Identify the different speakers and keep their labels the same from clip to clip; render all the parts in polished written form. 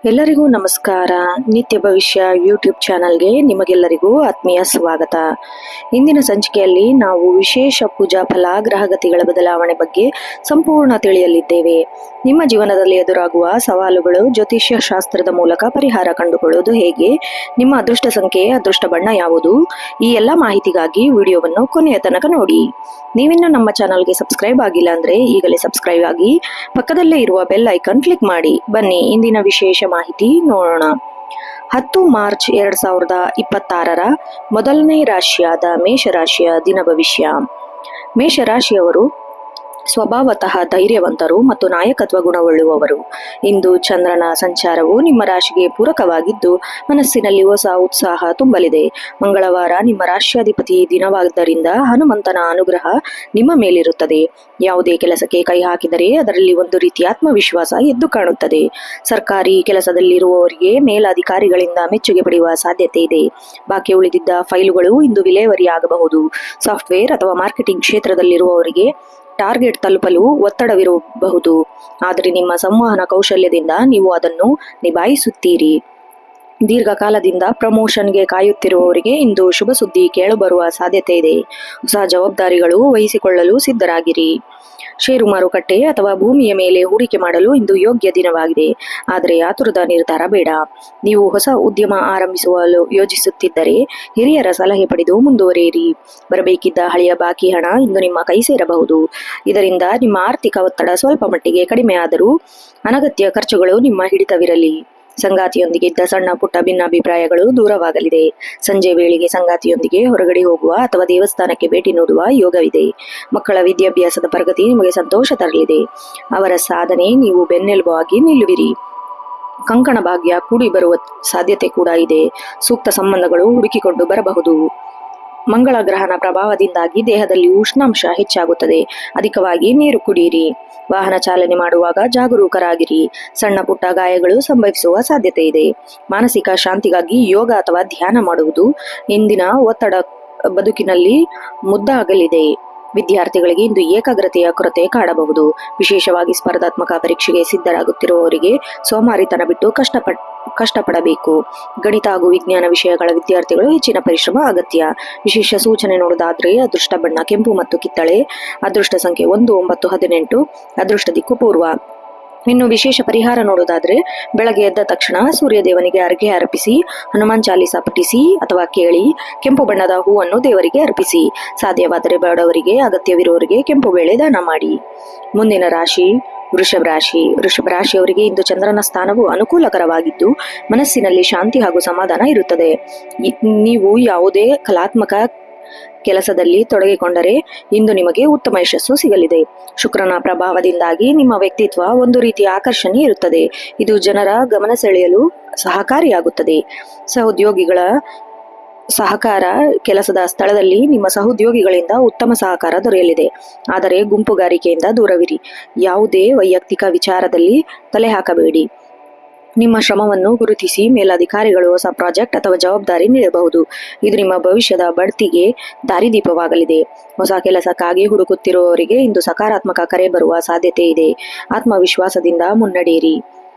Speaker 1: ಎಲ್ಲರಿಗೂ ನಮಸ್ಕಾರ. ನಿತ್ಯ ಭವಿಷ್ಯ ಯೂಟ್ಯೂಬ್ ಚಾನಲ್ಗೆ ನಿಮಗೆಲ್ಲರಿಗೂ ಆತ್ಮೀಯ ಸ್ವಾಗತ. ಇಂದಿನ ಸಂಚಿಕೆಯಲ್ಲಿ ನಾವು ವಿಶೇಷ ಪೂಜಾ ಫಲ ಗ್ರಹಗತಿಗಳ ಬದಲಾವಣೆ ಬಗ್ಗೆ ಸಂಪೂರ್ಣ ತಿಳಿಯಲಿದ್ದೇವೆ. ನಿಮ್ಮ ಜೀವನದಲ್ಲಿ ಎದುರಾಗುವ ಸವಾಲುಗಳು ಜ್ಯೋತಿಷ್ಯ ಶಾಸ್ತ್ರದ ಮೂಲಕ ಪರಿಹಾರ ಕಂಡುಕೊಳ್ಳುವುದು ಹೇಗೆ, ನಿಮ್ಮ ಅದೃಷ್ಟ ಸಂಖ್ಯೆ, ಅದೃಷ್ಟ ಬಣ್ಣ ಯಾವುದು, ಈ ಎಲ್ಲ ಮಾಹಿತಿಗಾಗಿ ವಿಡಿಯೋವನ್ನು ಕೊನೆಯ ತನಕ ನೋಡಿ. ನೀವಿನ್ನು ನಮ್ಮ ಚಾನಲ್ಗೆ ಸಬ್ಸ್ಕ್ರೈಬ್ ಆಗಿಲ್ಲ ಅಂದರೆ ಈಗಲೇ ಸಬ್ಸ್ಕ್ರೈಬ್ ಆಗಿ ಪಕ್ಕದಲ್ಲೇ ಇರುವ ಬೆಲ್ ಐಕಾನ್ ಕ್ಲಿಕ್ ಮಾಡಿ. ಬನ್ನಿ ಇಂದಿನ ವಿಶೇಷ ಮಾಹಿತಿ ನೋಡೋಣ. 10 ಮಾರ್ಚ್ 2026 ಮೊದಲನೇ ರಾಶಿಯಾದ ಮೇಷರಾಶಿಯ ದಿನ ಭವಿಷ್ಯ. ಮೇಷರಾಶಿಯವರು ಸ್ವಭಾವತಃ ಧೈರ್ಯವಂತರು ಮತ್ತು ನಾಯಕತ್ವ ಗುಣವುಳ್ಳುವವರು. ಇಂದು ಚಂದ್ರನ ಸಂಚಾರವು ನಿಮ್ಮ ರಾಶಿಗೆ ಪೂರಕವಾಗಿದ್ದು ಮನಸ್ಸಿನಲ್ಲಿ ಹೊಸ ಉತ್ಸಾಹ ತುಂಬಲಿದೆ. ಮಂಗಳವಾರ ನಿಮ್ಮ ರಾಶ್ಯಾಧಿಪತಿ ದಿನವಾದ್ದರಿಂದ ಹನುಮಂತನ ಅನುಗ್ರಹ ನಿಮ್ಮ ಮೇಲಿರುತ್ತದೆ. ಯಾವುದೇ ಕೆಲಸಕ್ಕೆ ಕೈ ಹಾಕಿದರೆ ಅದರಲ್ಲಿ ಒಂದು ರೀತಿಯ ಆತ್ಮವಿಶ್ವಾಸ ಎದ್ದು ಕಾಣುತ್ತದೆ. ಸರ್ಕಾರಿ ಕೆಲಸದಲ್ಲಿರುವವರಿಗೆ ಮೇಲಧಿಕಾರಿಗಳಿಂದ ಮೆಚ್ಚುಗೆ ಪಡೆಯುವ ಸಾಧ್ಯತೆ ಇದೆ. ಬಾಕಿ ಉಳಿದಿದ್ದ ಫೈಲುಗಳು ಇಂದು ವಿಲೇವಾರಿಯಾಗಬಹುದು. ಸಾಫ್ಟ್ವೇರ್ ಅಥವಾ ಮಾರ್ಕೆಟಿಂಗ್ ಕ್ಷೇತ್ರದಲ್ಲಿರುವವರಿಗೆ ಟಾರ್ಗೆಟ್ ತಲುಪಲು ಒತ್ತಡವಿರಬಹುದು, ಆದರೆ ನಿಮ್ಮ ಸಂವಹನ ಕೌಶಲ್ಯದಿಂದ ನೀವು ಅದನ್ನು ನಿಭಾಯಿಸುತ್ತೀರಿ. ದೀರ್ಘಕಾಲದಿಂದ ಪ್ರಮೋಷನ್ಗೆ ಕಾಯುತ್ತಿರುವವರಿಗೆ ಇಂದು ಶುಭ ಸುದ್ದಿ ಕೇಳಬರುವ ಸಾಧ್ಯತೆ ಇದೆ. ಹೊಸ ಜವಾಬ್ದಾರಿಗಳು ವಹಿಸಿಕೊಳ್ಳಲು ಸಿದ್ಧರಾಗಿರಿ. ಷೇರು ಮಾರುಕಟ್ಟೆ ಅಥವಾ ಭೂಮಿಯ ಮೇಲೆ ಹೂಡಿಕೆ ಮಾಡಲು ಇಂದು ಯೋಗ್ಯ ದಿನವಾಗಿದೆ, ಆದರೆ ಆತುರದ ನಿರ್ಧಾರ ಬೇಡ. ನೀವು ಹೊಸ ಉದ್ಯಮ ಆರಂಭಿಸಲು ಯೋಜಿಸುತ್ತಿದ್ದರೆ ಹಿರಿಯರ ಸಲಹೆ ಪಡೆದು ಮುಂದುವರಿಯಿರಿ. ಬರಬೇಕಿದ್ದ ಹಳೆಯ ಬಾಕಿ ಹಣ ಇಂದು ನಿಮ್ಮ ಕೈ ಸೇರಬಹುದು. ಇದರಿಂದ ನಿಮ್ಮ ಆರ್ಥಿಕ ಒತ್ತಡ ಸ್ವಲ್ಪ ಮಟ್ಟಿಗೆ ಕಡಿಮೆಯಾದರೂ ಅನಗತ್ಯ ಖರ್ಚುಗಳು ನಿಮ್ಮ ಹಿಡಿತವಿರಲಿ. ಸಂಗಾತಿಯೊಂದಿಗೆ ಇದ್ದ ಸಣ್ಣ ಪುಟ್ಟ ಭಿನ್ನಾಭಿಪ್ರಾಯಗಳು ದೂರವಾಗಲಿದೆ. ಸಂಜೆ ವೇಳೆಗೆ ಸಂಗಾತಿಯೊಂದಿಗೆ ಹೊರಗಡೆ ಹೋಗುವ ಅಥವಾ ದೇವಸ್ಥಾನಕ್ಕೆ ಭೇಟಿ ನೀಡುವ ಯೋಗವಿದೆ. ಮಕ್ಕಳ ವಿದ್ಯಾಭ್ಯಾಸದ ಪ್ರಗತಿ ನಿಮಗೆ ಸಂತೋಷ ತರಲಿದೆ. ಅವರ ಸಾಧನೆ ನೀವು ಬೆನ್ನೆಲುಬಾಗಿ ನಿಲ್ಲುವಿರಿ. ಕಂಕಣ ಭಾಗ್ಯ ಕೂಡಿ ಬರುವ ಸಾಧ್ಯತೆ ಕೂಡ ಇದೆ. ಸೂಕ್ತ ಸಂಬಂಧಗಳು ಹುಡುಕಿಕೊಂಡು ಬರಬಹುದು. ಮಂಗಳ ಗ್ರಹಣ ಪ್ರಭಾವದಿಂದಾಗಿ ದೇಹದಲ್ಲಿ ಉಷ್ಣಾಂಶ ಹೆಚ್ಚಾಗುತ್ತದೆ. ಅಧಿಕವಾಗಿ ನೀರು ಕುಡಿಯಿರಿ. ವಾಹನ ಚಾಲನೆ ಮಾಡುವಾಗ ಜಾಗರೂಕರಾಗಿರಿ. ಸಣ್ಣ ಪುಟ್ಟ ಗಾಯಗಳು ಸಂಭವಿಸುವ ಸಾಧ್ಯತೆ ಇದೆ. ಮಾನಸಿಕ ಶಾಂತಿಗಾಗಿ ಯೋಗ ಅಥವಾ ಧ್ಯಾನ ಮಾಡುವುದು ಇಂದಿನ ಒತ್ತಡ ಬದುಕಿನಲ್ಲಿ ಮುದ್ದಾಗಲಿದೆ. ವಿದ್ಯಾರ್ಥಿಗಳಿಗೆ ಇಂದು ಏಕಾಗ್ರತೆಯ ಕೊರತೆ ಕಾಡಬಹುದು. ವಿಶೇಷವಾಗಿ ಸ್ಪರ್ಧಾತ್ಮಕ ಪರೀಕ್ಷೆಗೆ ಸಿದ್ಧರಾಗುತ್ತಿರುವವರಿಗೆ ಸೋಮಾರಿತನ ಬಿಟ್ಟು ಕಷ್ಟಪಡಬೇಕು. ಗಣಿತ ಹಾಗೂ ವಿಜ್ಞಾನ ವಿಷಯಗಳ ವಿದ್ಯಾರ್ಥಿಗಳು ಹೆಚ್ಚಿನ ಪರಿಶ್ರಮ ಅಗತ್ಯ. ವಿಶೇಷ ಸೂಚನೆ ನೋಡುವುದಾದರೆ ಅದೃಷ್ಟ ಬಣ್ಣ ಕೆಂಪು ಮತ್ತು ಕಿತ್ತಳೆ, ಅದೃಷ್ಟ ಸಂಖ್ಯೆ 1, 9, 18, ಅದೃಷ್ಟ ದಿಕ್ಕು ಪೂರ್ವ. ಇನ್ನು ವಿಶೇಷ ಪರಿಹಾರ ನೋಡುವುದಾದರೆ ಬೆಳಗ್ಗೆ ಎದ್ದ ತಕ್ಷಣ ಸೂರ್ಯದೇವನಿಗೆ ಅರ್ಘ್ಯ ಅರ್ಪಿಸಿ, ಹನುಮಾನ್ ಚಾಲೀಸ ಪಠಿಸಿ ಅಥವಾ ಕೇಳಿ, ಕೆಂಪು ಬಣ್ಣದ ಹೂವನ್ನು ದೇವರಿಗೆ ಅರ್ಪಿಸಿ. ಸಾಧ್ಯವಾದರೆ ಬಡವರಿಗೆ, ಅಗತ್ಯವಿರುವವರಿಗೆ ಕೆಂಪು ಬೇಳೆ ದಾನ ಮಾಡಿ. ಮುಂದಿನ ರಾಶಿ ವೃಷಭ ರಾಶಿ. ವೃಷಭ ರಾಶಿಯವರಿಗೆ ಇಂದು ಚಂದ್ರನ ಸ್ಥಾನವು ಅನುಕೂಲಕರವಾಗಿದ್ದು ಮನಸ್ಸಿನಲ್ಲಿ ಶಾಂತಿ ಹಾಗೂ ಸಮಾಧಾನ ಇರುತ್ತದೆ. ನೀವು ಯಾವುದೇ ಕಲಾತ್ಮಕ ಕೆಲಸದಲ್ಲಿ ತೊಡಗಿಕೊಂಡರೆ ಇಂದು ನಿಮಗೆ ಉತ್ತಮ ಯಶಸ್ಸು ಸಿಗಲಿದೆ. ಶುಕ್ರನ ಪ್ರಭಾವದಿಂದಾಗಿ ನಿಮ್ಮ ವ್ಯಕ್ತಿತ್ವ ಒಂದು ರೀತಿಯ ಆಕರ್ಷಣೆ ಇರುತ್ತದೆ. ಇದು ಜನರ ಗಮನ ಸೆಳೆಯಲು ಸಹಕಾರಿಯಾಗುತ್ತದೆ. ಸಹೋದ್ಯೋಗಿಗಳ ಸಹಕಾರ. ಕೆಲಸದ ಸ್ಥಳದಲ್ಲಿ ನಿಮ್ಮ ಸಹೋದ್ಯೋಗಿಗಳಿಂದ ಉತ್ತಮ ಸಹಕಾರ ದೊರೆಯಲಿದೆ, ಆದರೆ ಗುಂಪುಗಾರಿಕೆಯಿಂದ ದೂರವಿರಿ. ಯಾವುದೇ ವೈಯಕ್ತಿಕ ವಿಚಾರದಲ್ಲಿ ತಲೆ ಹಾಕಬೇಡಿ. ನಿಮ್ಮ ಶ್ರಮವನ್ನು ಗುರುತಿಸಿ ಮೇಲಧಿಕಾರಿಗಳು ಹೊಸ ಪ್ರಾಜೆಕ್ಟ್ ಅಥವಾ ಜವಾಬ್ದಾರಿ ನೀಡಬಹುದು. ಇದು ನಿಮ್ಮ ಭವಿಷ್ಯದ ಬಡ್ತಿಗೆ ದಾರಿದೀಪವಾಗಲಿದೆ. ಹೊಸ ಕೆಲಸಕ್ಕಾಗಿ ಹುಡುಕುತ್ತಿರುವವರಿಗೆ ಇಂದು ಸಕಾರಾತ್ಮಕ ಕರೆ ಬರುವ ಸಾಧ್ಯತೆ ಇದೆ. ಆತ್ಮವಿಶ್ವಾಸದಿಂದ ಮುನ್ನಡೆಯಿರಿ.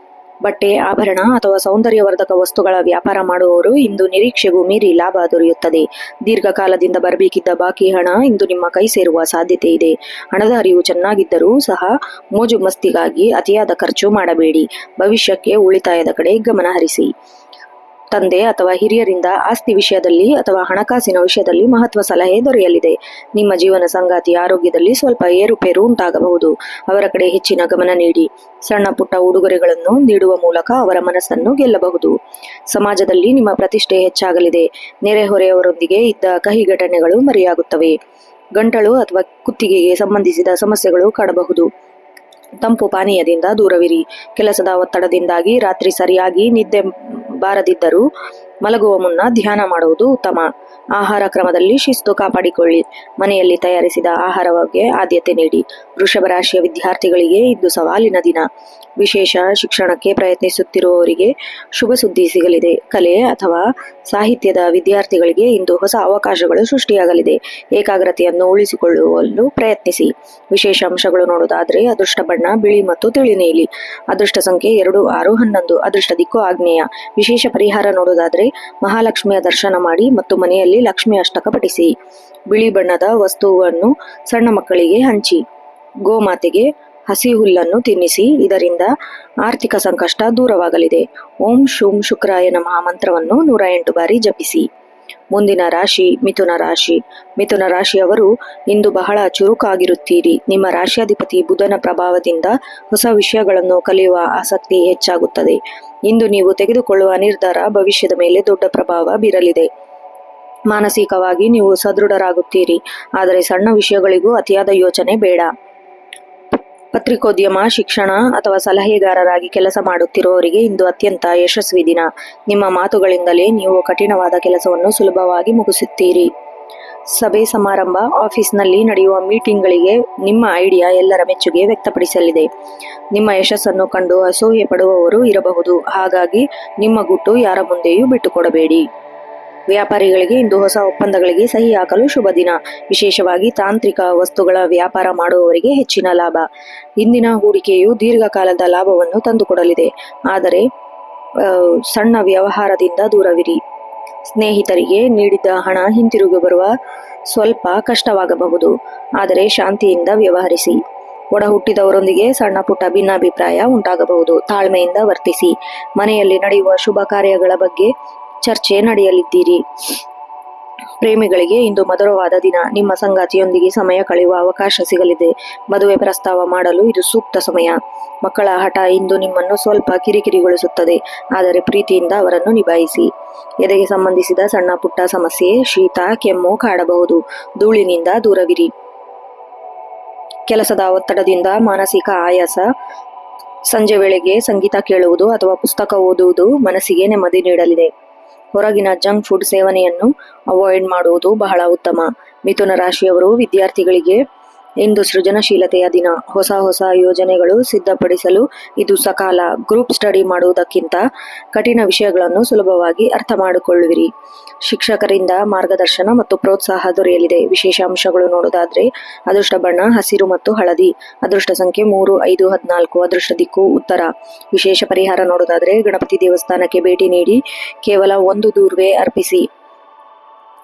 Speaker 1: ಬಟ್ಟೆ, ಆಭರಣ ಅಥವಾ ಸೌಂದರ್ಯವರ್ಧಕ ವಸ್ತುಗಳ ವ್ಯಾಪಾರ ಮಾಡುವವರು ಇಂದು ನಿರೀಕ್ಷೆಗೂ ಮೀರಿ ಲಾಭ ದೊರೆಯುತ್ತದೆ. ದೀರ್ಘಕಾಲದಿಂದ ಬರಬೇಕಿದ್ದ ಬಾಕಿ ಹಣ ಇಂದು ನಿಮ್ಮ ಕೈ ಸೇರುವ ಸಾಧ್ಯತೆ ಇದೆ. ಹಣದ ಹರಿವು ಚೆನ್ನಾಗಿದ್ದರೂ ಸಹ ಮೋಜು ಮಸ್ತಿಗಾಗಿ ಅತಿಯಾದ ಖರ್ಚು ಮಾಡಬೇಡಿ. ಭವಿಷ್ಯಕ್ಕೆ ಉಳಿತಾಯದ ಕಡೆ ಗಮನ ಹರಿಸಿ. ತಂದೆ ಅಥವಾ ಹಿರಿಯರಿಂದ ಆಸ್ತಿ ವಿಷಯದಲ್ಲಿ ಅಥವಾ ಹಣಕಾಸಿನ ವಿಷಯದಲ್ಲಿ ಮಹತ್ವ ಸಲಹೆ ದೊರೆಯಲಿದೆ. ನಿಮ್ಮ ಜೀವನ ಸಂಗಾತಿಯ ಆರೋಗ್ಯದಲ್ಲಿ ಸ್ವಲ್ಪ ಏರುಪೇರು ಉಂಟಾಗಬಹುದು. ಅವರ ಕಡೆ ಹೆಚ್ಚಿನ ಗಮನ ನೀಡಿ. ಸಣ್ಣ ಪುಟ್ಟ ಉಡುಗೊರೆಗಳನ್ನು ನೀಡುವ ಮೂಲಕ ಅವರ ಮನಸ್ಸನ್ನು ಗೆಲ್ಲಬಹುದು. ಸಮಾಜದಲ್ಲಿ ನಿಮ್ಮ ಪ್ರತಿಷ್ಠೆ ಹೆಚ್ಚಾಗಲಿದೆ. ನೆರೆಹೊರೆಯವರೊಂದಿಗೆ ಇದ್ದ ಕಹಿ ಘಟನೆಗಳು ಮರೆಯಾಗುತ್ತವೆ. ಗಂಟಲು ಅಥವಾ ಕುತ್ತಿಗೆಗೆ ಸಂಬಂಧಿಸಿದ ಸಮಸ್ಯೆಗಳು ಕಾಡಬಹುದು. ತಂಪು ಪಾನೀಯದಿಂದ ದೂರವಿರಿ. ಕೆಲಸದ ಒತ್ತಡದಿಂದಾಗಿ ರಾತ್ರಿ ಸರಿಯಾಗಿ ನಿದ್ದೆ ಬಾರದಿದ್ದರೂ ಮಲಗುವ ಮುನ್ನ ಧ್ಯಾನ ಮಾಡುವುದು ಉತ್ತಮ. ಆಹಾರ ಕ್ರಮದಲ್ಲಿ ಶಿಸ್ತು ಕಾಪಾಡಿಕೊಳ್ಳಿ. ಮನೆಯಲ್ಲಿ ತಯಾರಿಸಿದ ಆಹಾರಕ್ಕೆ ಆದ್ಯತೆ ನೀಡಿ. ವೃಷಭ ರಾಶಿಯ ವಿದ್ಯಾರ್ಥಿಗಳಿಗೆ ಇದು ಸವಾಲಿನ ದಿನ. ವಿಶೇಷ ಶಿಕ್ಷಣಕ್ಕೆ ಪ್ರಯತ್ನಿಸುತ್ತಿರುವವರಿಗೆ ಶುಭ ಸುದ್ದಿ ಸಿಗಲಿದೆ. ಕಲೆ ಅಥವಾ ಸಾಹಿತ್ಯದ ವಿದ್ಯಾರ್ಥಿಗಳಿಗೆ ಇಂದು ಹೊಸ ಅವಕಾಶಗಳು ಸೃಷ್ಟಿಯಾಗಲಿದೆ. ಏಕಾಗ್ರತೆಯನ್ನು ಉಳಿಸಿಕೊಳ್ಳಲು ಪ್ರಯತ್ನಿಸಿ. ವಿಶೇಷ ಅಂಶಗಳು ನೋಡುವುದಾದರೆ ಅದೃಷ್ಟ ಬಣ್ಣ ಬಿಳಿ ಮತ್ತು ತಿಳಿ ನೀಲಿ. ಅದೃಷ್ಟ ಸಂಖ್ಯೆ 2, 6, 11. ಅದೃಷ್ಟ ದಿಕ್ಕು ಆಗ್ನೇಯ. ವಿಶೇಷ ಪರಿಹಾರ ನೋಡುವುದಾದರೆ ಮಹಾಲಕ್ಷ್ಮಿಯ ದರ್ಶನ ಮಾಡಿ ಮತ್ತು ಮನೆಯಲ್ಲಿ ಲಕ್ಷ್ಮಿ ಅಷ್ಟಕ ಪಠಿಸಿ. ಬಿಳಿ ಬಣ್ಣದ ವಸ್ತುವನ್ನು ಸಣ್ಣ ಮಕ್ಕಳಿಗೆ ಹಂಚಿ. ಗೋಮಾತೆಗೆ ಹಸಿ ಹುಲ್ಲನ್ನು ತಿನ್ನಿಸಿ. ಇದರಿಂದ ಆರ್ಥಿಕ ಸಂಕಷ್ಟ ದೂರವಾಗಲಿದೆ. ಓಂ ಶೂಂ ಶುಕ್ರಾಯ ನಮಃ ಮಂತ್ರವನ್ನು 108 ಬಾರಿ ಜಪಿಸಿ. ಮುಂದಿನ ರಾಶಿ ಮಿಥುನ ರಾಶಿ. ಮಿಥುನ ರಾಶಿಯವರು ಇಂದು ಬಹಳ ಚುರುಕಾಗಿರುತ್ತೀರಿ. ನಿಮ್ಮ ರಾಶಿಯಾಧಿಪತಿ ಬುಧನ ಪ್ರಭಾವದಿಂದ ಹೊಸ ವಿಷಯಗಳನ್ನು ಕಲಿಯುವ ಆಸಕ್ತಿ ಹೆಚ್ಚಾಗುತ್ತದೆ. ಇಂದು ನೀವು ತೆಗೆದುಕೊಳ್ಳುವ ನಿರ್ಧಾರ ಭವಿಷ್ಯದ ಮೇಲೆ ದೊಡ್ಡ ಪ್ರಭಾವ ಬೀರಲಿದೆ. ಮಾನಸಿಕವಾಗಿ ನೀವು ಸದೃಢರಾಗುತ್ತೀರಿ. ಆದರೆ ಸಣ್ಣ ವಿಷಯಗಳಿಗೂ ಅತಿಯಾದ ಯೋಚನೆ ಬೇಡ. ಪತ್ರಿಕೋದ್ಯಮ, ಶಿಕ್ಷಣ ಅಥವಾ ಸಲಹೆಗಾರರಾಗಿ ಕೆಲಸ ಮಾಡುತ್ತಿರುವವರಿಗೆ ಇಂದು ಅತ್ಯಂತ ಯಶಸ್ವಿ ದಿನ. ನಿಮ್ಮ ಮಾತುಗಳಿಂದಲೇ ನೀವು ಕಠಿಣವಾದ ಕೆಲಸವನ್ನು ಸುಲಭವಾಗಿ ಮುಗಿಸುತ್ತೀರಿ. ಸಭೆ ಸಮಾರಂಭ, ಆಫೀಸ್ನಲ್ಲಿ ನಡೆಯುವ ಮೀಟಿಂಗ್ಗಳಿಗೆ ನಿಮ್ಮ ಐಡಿಯಾ ಎಲ್ಲರ ಮೆಚ್ಚುಗೆ ವ್ಯಕ್ತಪಡಿಸಲಿದೆ. ನಿಮ್ಮ ಯಶಸ್ಸನ್ನು ಕಂಡು ಅಸೂಯೆ ಪಡುವವರು ಇರಬಹುದು. ಹಾಗಾಗಿ ನಿಮ್ಮ ಗುಟ್ಟು ಯಾರ ಮುಂದೆಯೂ ಬಿಟ್ಟುಕೊಡಬೇಡಿ. ವ್ಯಾಪಾರಿಗಳಿಗೆ ಇಂದು ಹೊಸ ಒಪ್ಪಂದಗಳಿಗೆ ಸಹಿ ಹಾಕಲು ಶುಭ ದಿನ. ವಿಶೇಷವಾಗಿ ತಾಂತ್ರಿಕ ವಸ್ತುಗಳ ವ್ಯಾಪಾರ ಮಾಡುವವರಿಗೆ ಹೆಚ್ಚಿನ ಲಾಭ. ಇಂದಿನ ಹೂಡಿಕೆಯು ದೀರ್ಘಕಾಲದ ಲಾಭವನ್ನು ತಂದುಕೊಡಲಿದೆ. ಆದರೆ ಸಣ್ಣ ವ್ಯವಹಾರದಿಂದ ದೂರವಿರಿ. ಸ್ನೇಹಿತರಿಗೆ ನೀಡಿದ ಹಣ ಹಿಂತಿರುಗಿ ಬರುವ ಸ್ವಲ್ಪ ಕಷ್ಟವಾಗಬಹುದು. ಆದರೆ ಶಾಂತಿಯಿಂದ ವ್ಯವಹರಿಸಿ. ಒಡ ಹುಟ್ಟಿದವರೊಂದಿಗೆ ಸಣ್ಣ ಪುಟ್ಟ ಭಿನ್ನಾಭಿಪ್ರಾಯ ಉಂಟಾಗಬಹುದು. ತಾಳ್ಮೆಯಿಂದ ವರ್ತಿಸಿ. ಮನೆಯಲ್ಲಿ ನಡೆಯುವ ಶುಭ ಕಾರ್ಯಗಳ ಬಗ್ಗೆ ಚರ್ಚೆ ನಡೆಯಲಿದ್ದೀರಿ. ಪ್ರೇಮಿಗಳಿಗೆ ಇಂದು ಮಧುರವಾದ ದಿನ. ನಿಮ್ಮ ಸಂಗಾತಿಯೊಂದಿಗೆ ಸಮಯ ಕಳೆಯುವ ಅವಕಾಶ ಸಿಗಲಿದೆ. ಮದುವೆ ಪ್ರಸ್ತಾವ ಮಾಡಲು ಇದು ಸೂಕ್ತ ಸಮಯ. ಮಕ್ಕಳ ಹಠ ಇಂದು ನಿಮ್ಮನ್ನು ಸ್ವಲ್ಪ ಕಿರಿಕಿರಿಗೊಳಿಸುತ್ತದೆ. ಆದರೆ ಪ್ರೀತಿಯಿಂದ ಅವರನ್ನು ನಿಭಾಯಿಸಿ. ಎದೆಗೆ ಸಂಬಂಧಿಸಿದ ಸಣ್ಣ ಪುಟ್ಟ ಸಮಸ್ಯೆ, ಶೀತ, ಕೆಮ್ಮು ಕಾಡಬಹುದು. ಧೂಳಿನಿಂದ ದೂರವಿರಿ. ಕೆಲಸದ ಒತ್ತಡದಿಂದ ಮಾನಸಿಕ ಆಯಾಸ. ಸಂಜೆ ವೇಳೆಗೆ ಸಂಗೀತ ಕೇಳುವುದು ಅಥವಾ ಪುಸ್ತಕ ಓದುವುದು ಮನಸ್ಸಿಗೆ ನೆಮ್ಮದಿ ನೀಡಲಿದೆ. ಹೊರಗಿನ ಜಂಕ್ ಫುಡ್ ಸೇವನೆಯನ್ನು ಅವಾಯ್ಡ್ ಮಾಡುವುದು ಬಹಳ ಉತ್ತಮ. ಮಿಥುನ ರಾಶಿಯವರು ವಿದ್ಯಾರ್ಥಿಗಳಿಗೆ ಇಂದು ಸೃಜನಶೀಲತೆಯ ದಿನ. ಹೊಸ ಯೋಜನೆಗಳು ಸಿದ್ಧಪಡಿಸಲು ಇದು ಸಕಾಲ. ಗ್ರೂಪ್ ಸ್ಟಡಿ ಮಾಡುವುದಕ್ಕಿಂತ ಕಠಿಣ ವಿಷಯಗಳನ್ನು ಸುಲಭವಾಗಿ ಅರ್ಥ ಮಾಡಿಕೊಳ್ಳುವಿರಿ. ಶಿಕ್ಷಕರಿಂದ ಮಾರ್ಗದರ್ಶನ ಮತ್ತು ಪ್ರೋತ್ಸಾಹ ದೊರೆಯಲಿದೆ. ವಿಶೇಷ ಅಂಶಗಳು ನೋಡುವುದಾದರೆ ಅದೃಷ್ಟ ಬಣ್ಣ ಹಸಿರು ಮತ್ತು ಹಳದಿ. ಅದೃಷ್ಟ ಸಂಖ್ಯೆ 3, 5, 14. ಅದೃಷ್ಟ ದಿಕ್ಕು ಉತ್ತರ. ವಿಶೇಷ ಪರಿಹಾರ ನೋಡುವುದಾದರೆ ಗಣಪತಿ ದೇವಸ್ಥಾನಕ್ಕೆ ಭೇಟಿ ನೀಡಿ ಕೇವಲ 1 ದೂರ್ವೆ ಅರ್ಪಿಸಿ.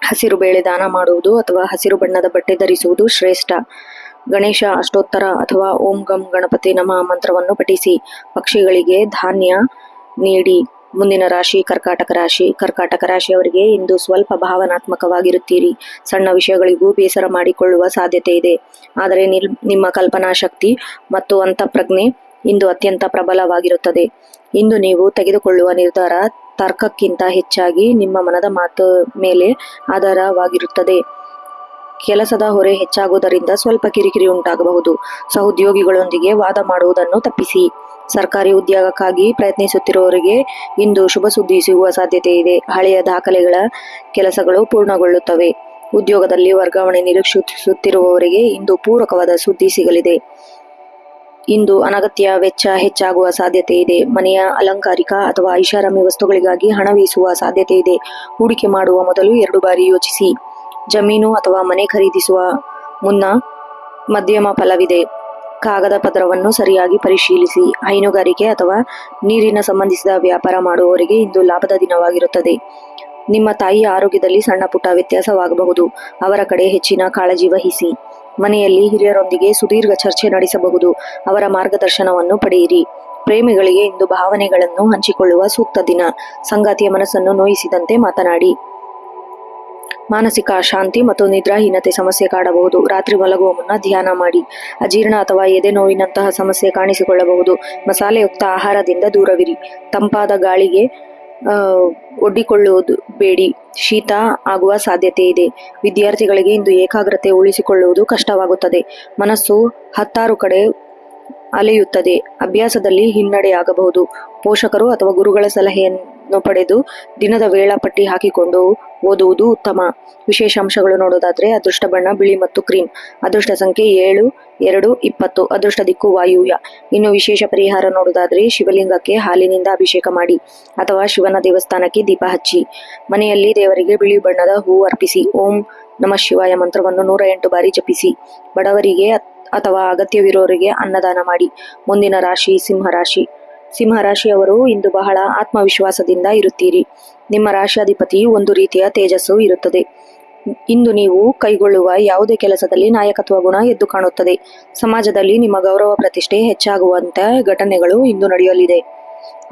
Speaker 1: ಹಸಿರು ಬೇಳೆ ದಾನ ಮಾಡುವುದು ಅಥವಾ ಹಸಿರು ಬಣ್ಣದ ಬಟ್ಟೆ ಧರಿಸುವುದು ಶ್ರೇಷ್ಠ. ಗಣೇಶ ಅಷ್ಟೋತ್ತರ ಅಥವಾ ಓಂ ಗಂ ಗಣಪತಿ ನಮಃ ಮಂತ್ರವನ್ನು ಪಠಿಸಿ. ಪಕ್ಷಿಗಳಿಗೆ ಧಾನ್ಯ ನೀಡಿ. ಮುಂದಿನ ರಾಶಿ ಕರ್ಕಾಟಕ ರಾಶಿ. ಕರ್ಕಾಟಕ ರಾಶಿಯವರಿಗೆ ಇಂದು ಸ್ವಲ್ಪ ಭಾವನಾತ್ಮಕವಾಗಿರುತ್ತೀರಿ. ಸಣ್ಣ ವಿಷಯಗಳಿಗೂ ಬೇಸರ ಮಾಡಿಕೊಳ್ಳುವ ಸಾಧ್ಯತೆ ಇದೆ. ಆದರೆ ನಿಮ್ಮ ಕಲ್ಪನಾ ಶಕ್ತಿ ಮತ್ತು ಅಂತಃಪ್ರಜ್ಞೆ ಇಂದು ಅತ್ಯಂತ ಪ್ರಬಲವಾಗಿರುತ್ತದೆ. ಇಂದು ನೀವು ತೆಗೆದುಕೊಳ್ಳುವ ನಿರ್ಧಾರ ತರ್ಕಕ್ಕಿಂತ ಹೆಚ್ಚಾಗಿ ನಿಮ್ಮ ಮನದ ಮಾತು ಮೇಲೆ ಆಧಾರವಾಗಿರುತ್ತದೆ. ಕೆಲಸದ ಹೊರೆ ಹೆಚ್ಚಾಗುವುದರಿಂದ ಸ್ವಲ್ಪ ಕಿರಿಕಿರಿ ಉಂಟಾಗಬಹುದು. ಸಹೋದ್ಯೋಗಿಗಳೊಂದಿಗೆ ವಾದ ಮಾಡುವುದನ್ನು ತಪ್ಪಿಸಿ. ಸರ್ಕಾರಿ ಉದ್ಯೋಗಕ್ಕಾಗಿ ಪ್ರಯತ್ನಿಸುತ್ತಿರುವವರಿಗೆ ಇಂದು ಶುಭ ಸುದ್ದಿ ಸಿಗುವ ಸಾಧ್ಯತೆ ಇದೆ. ಹಳೆಯ ದಾಖಲೆಗಳ ಕೆಲಸಗಳು ಪೂರ್ಣಗೊಳ್ಳುತ್ತವೆ. ಉದ್ಯೋಗದಲ್ಲಿ ವರ್ಗಾವಣೆ ನಿರೀಕ್ಷಿಸುತ್ತಿರುವವರಿಗೆ ಇಂದು ಪೂರಕವಾದ ಸುದ್ದಿ ಸಿಗಲಿದೆ. ಇಂದು ಅನಗತ್ಯ ವೆಚ್ಚ ಹೆಚ್ಚಾಗುವ ಸಾಧ್ಯತೆ ಇದೆ. ಮನೆಯ ಅಲಂಕಾರಿಕ ಅಥವಾ ಐಷಾರಾಮಿ ವಸ್ತುಗಳಿಗಾಗಿ ಹಣವೀಸುವ ಸಾಧ್ಯತೆ ಇದೆ. ಹೂಡಿಕೆ ಮಾಡುವ ಮೊದಲು 2 ಬಾರಿ ಯೋಚಿಸಿ. ಜಮೀನು ಅಥವಾ ಮನೆ ಖರೀದಿಸುವ ಮುನ್ನ ಮಧ್ಯಮ ಫಲವಿದೆ. ಕಾಗದ ಪತ್ರವನ್ನು ಸರಿಯಾಗಿ ಪರಿಶೀಲಿಸಿ. ಹೈನುಗಾರಿಕೆ ಅಥವಾ ನೀರಿನ ಸಂಬಂಧಿಸಿದ ವ್ಯಾಪಾರ ಮಾಡುವವರಿಗೆ ಇಂದು ಲಾಭದ ದಿನವಾಗಿರುತ್ತದೆ. ನಿಮ್ಮ ತಾಯಿಯ ಆರೋಗ್ಯದಲ್ಲಿ ಸಣ್ಣ ಪುಟ್ಟ ವ್ಯತ್ಯಾಸವಾಗಬಹುದು. ಅವರ ಕಡೆ ಹೆಚ್ಚಿನ ಕಾಳಜಿ ವಹಿಸಿ. ಮನೆಯಲ್ಲಿ ಹಿರಿಯರೊಂದಿಗೆ ಸುದೀರ್ಘ ಚರ್ಚೆ ನಡೆಸಬಹುದು. ಅವರ ಮಾರ್ಗದರ್ಶನವನ್ನು ಪಡೆಯಿರಿ. ಪ್ರೇಮಿಗಳಿಗೆ ಇಂದು ಭಾವನೆಗಳನ್ನು ಹಂಚಿಕೊಳ್ಳುವ ಸೂಕ್ತ ದಿನ. ಸಂಗಾತಿಯ ಮನಸ್ಸನ್ನು ನೋಯಿಸಿದಂತೆ ಮಾತನಾಡಿ. ಮಾನಸಿಕ ಅಶಾಂತಿ ಮತ್ತು ನಿದ್ರಾಹೀನತೆ ಸಮಸ್ಯೆ ಕಾಡಬಹುದು. ರಾತ್ರಿ ಮಲಗುವ ಮುನ್ನ ಧ್ಯಾನ ಮಾಡಿ. ಅಜೀರ್ಣ ಅಥವಾ ಎದೆ ನೋವಿನಂತಹ ಸಮಸ್ಯೆ ಕಾಣಿಸಿಕೊಳ್ಳಬಹುದು. ಮಸಾಲೆಯುಕ್ತ ಆಹಾರದಿಂದ ದೂರವಿರಿ. ತಂಪಾದ ಗಾಳಿಗೆ ಒಡ್ಡಿಕೊಳ್ಳುವುದು ಬೇಡಿ. ಶೀತ ಆಗುವ ಸಾಧ್ಯತೆ ಇದೆ. ವಿದ್ಯಾರ್ಥಿಗಳಿಗೆ ಇಂದು ಏಕಾಗ್ರತೆ ಉಳಿಸಿಕೊಳ್ಳುವುದು ಕಷ್ಟವಾಗುತ್ತದೆ. ಮನಸ್ಸು 10 ಕಡೆ ಅಲೆಯುತ್ತದೆ. ಅಭ್ಯಾಸದಲ್ಲಿ ಹಿನ್ನಡೆಯಾಗಬಹುದು. ಪೋಷಕರು ಅಥವಾ ಗುರುಗಳ ಸಲಹೆ ಜ್ಞಾನವನ್ನು ಪಡೆದು ದಿನದ ವೇಳಾಪಟ್ಟಿ ಹಾಕಿಕೊಂಡು ಓದುವುದು ಉತ್ತಮ. ವಿಶೇಷಾಂಶಗಳು ನೋಡೋದಾದ್ರೆ ಅದೃಷ್ಟ ಬಣ್ಣ ಬಿಳಿ ಮತ್ತು ಕ್ರೀಮ್, ಅದೃಷ್ಟ ಸಂಖ್ಯೆ 7, 2, 20, ಅದೃಷ್ಟ ದಿಕ್ಕು ವಾಯುವ್ಯ. ಇನ್ನು ವಿಶೇಷ ಪರಿಹಾರ ನೋಡೋದಾದ್ರೆ ಶಿವಲಿಂಗಕ್ಕೆ ಹಾಲಿನಿಂದ ಅಭಿಷೇಕ ಮಾಡಿ ಅಥವಾ ಶಿವನ ದೇವಸ್ಥಾನಕ್ಕೆ ದೀಪ ಹಚ್ಚಿ, ಮನೆಯಲ್ಲಿ ದೇವರಿಗೆ ಬಿಳಿ ಬಣ್ಣದ ಹೂವು ಅರ್ಪಿಸಿ, ಓಂ ನಮಃ ಶಿವಾಯ ಮಂತ್ರವನ್ನು 108 ಬಾರಿ ಜಪಿಸಿ, ಬಡವರಿಗೆ ಅಥವಾ ಅಗತ್ಯವಿರೋರಿಗೆ ಅನ್ನದಾನ ಮಾಡಿ. ಮುಂದಿನ ರಾಶಿ ಸಿಂಹರಾಶಿ. ಸಿಂಹರಾಶಿಯವರು ಇಂದು ಬಹಳ ಆತ್ಮವಿಶ್ವಾಸದಿಂದ ಇರುತ್ತೀರಿ. ನಿಮ್ಮ ರಾಶಿಯಾಧಿಪತಿ ಒಂದು ರೀತಿಯ ತೇಜಸ್ಸು ಇರುತ್ತದೆ. ಇಂದು ನೀವು ಕೈಗೊಳ್ಳುವ ಯಾವುದೇ ಕೆಲಸದಲ್ಲಿ ನಾಯಕತ್ವ ಗುಣ ಎದ್ದು ಕಾಣುತ್ತದೆ. ಸಮಾಜದಲ್ಲಿ ನಿಮ್ಮ ಗೌರವ ಪ್ರತಿಷ್ಠೆ ಹೆಚ್ಚಾಗುವಂತ ಘಟನೆಗಳು ಇಂದು ನಡೆಯಲಿದೆ.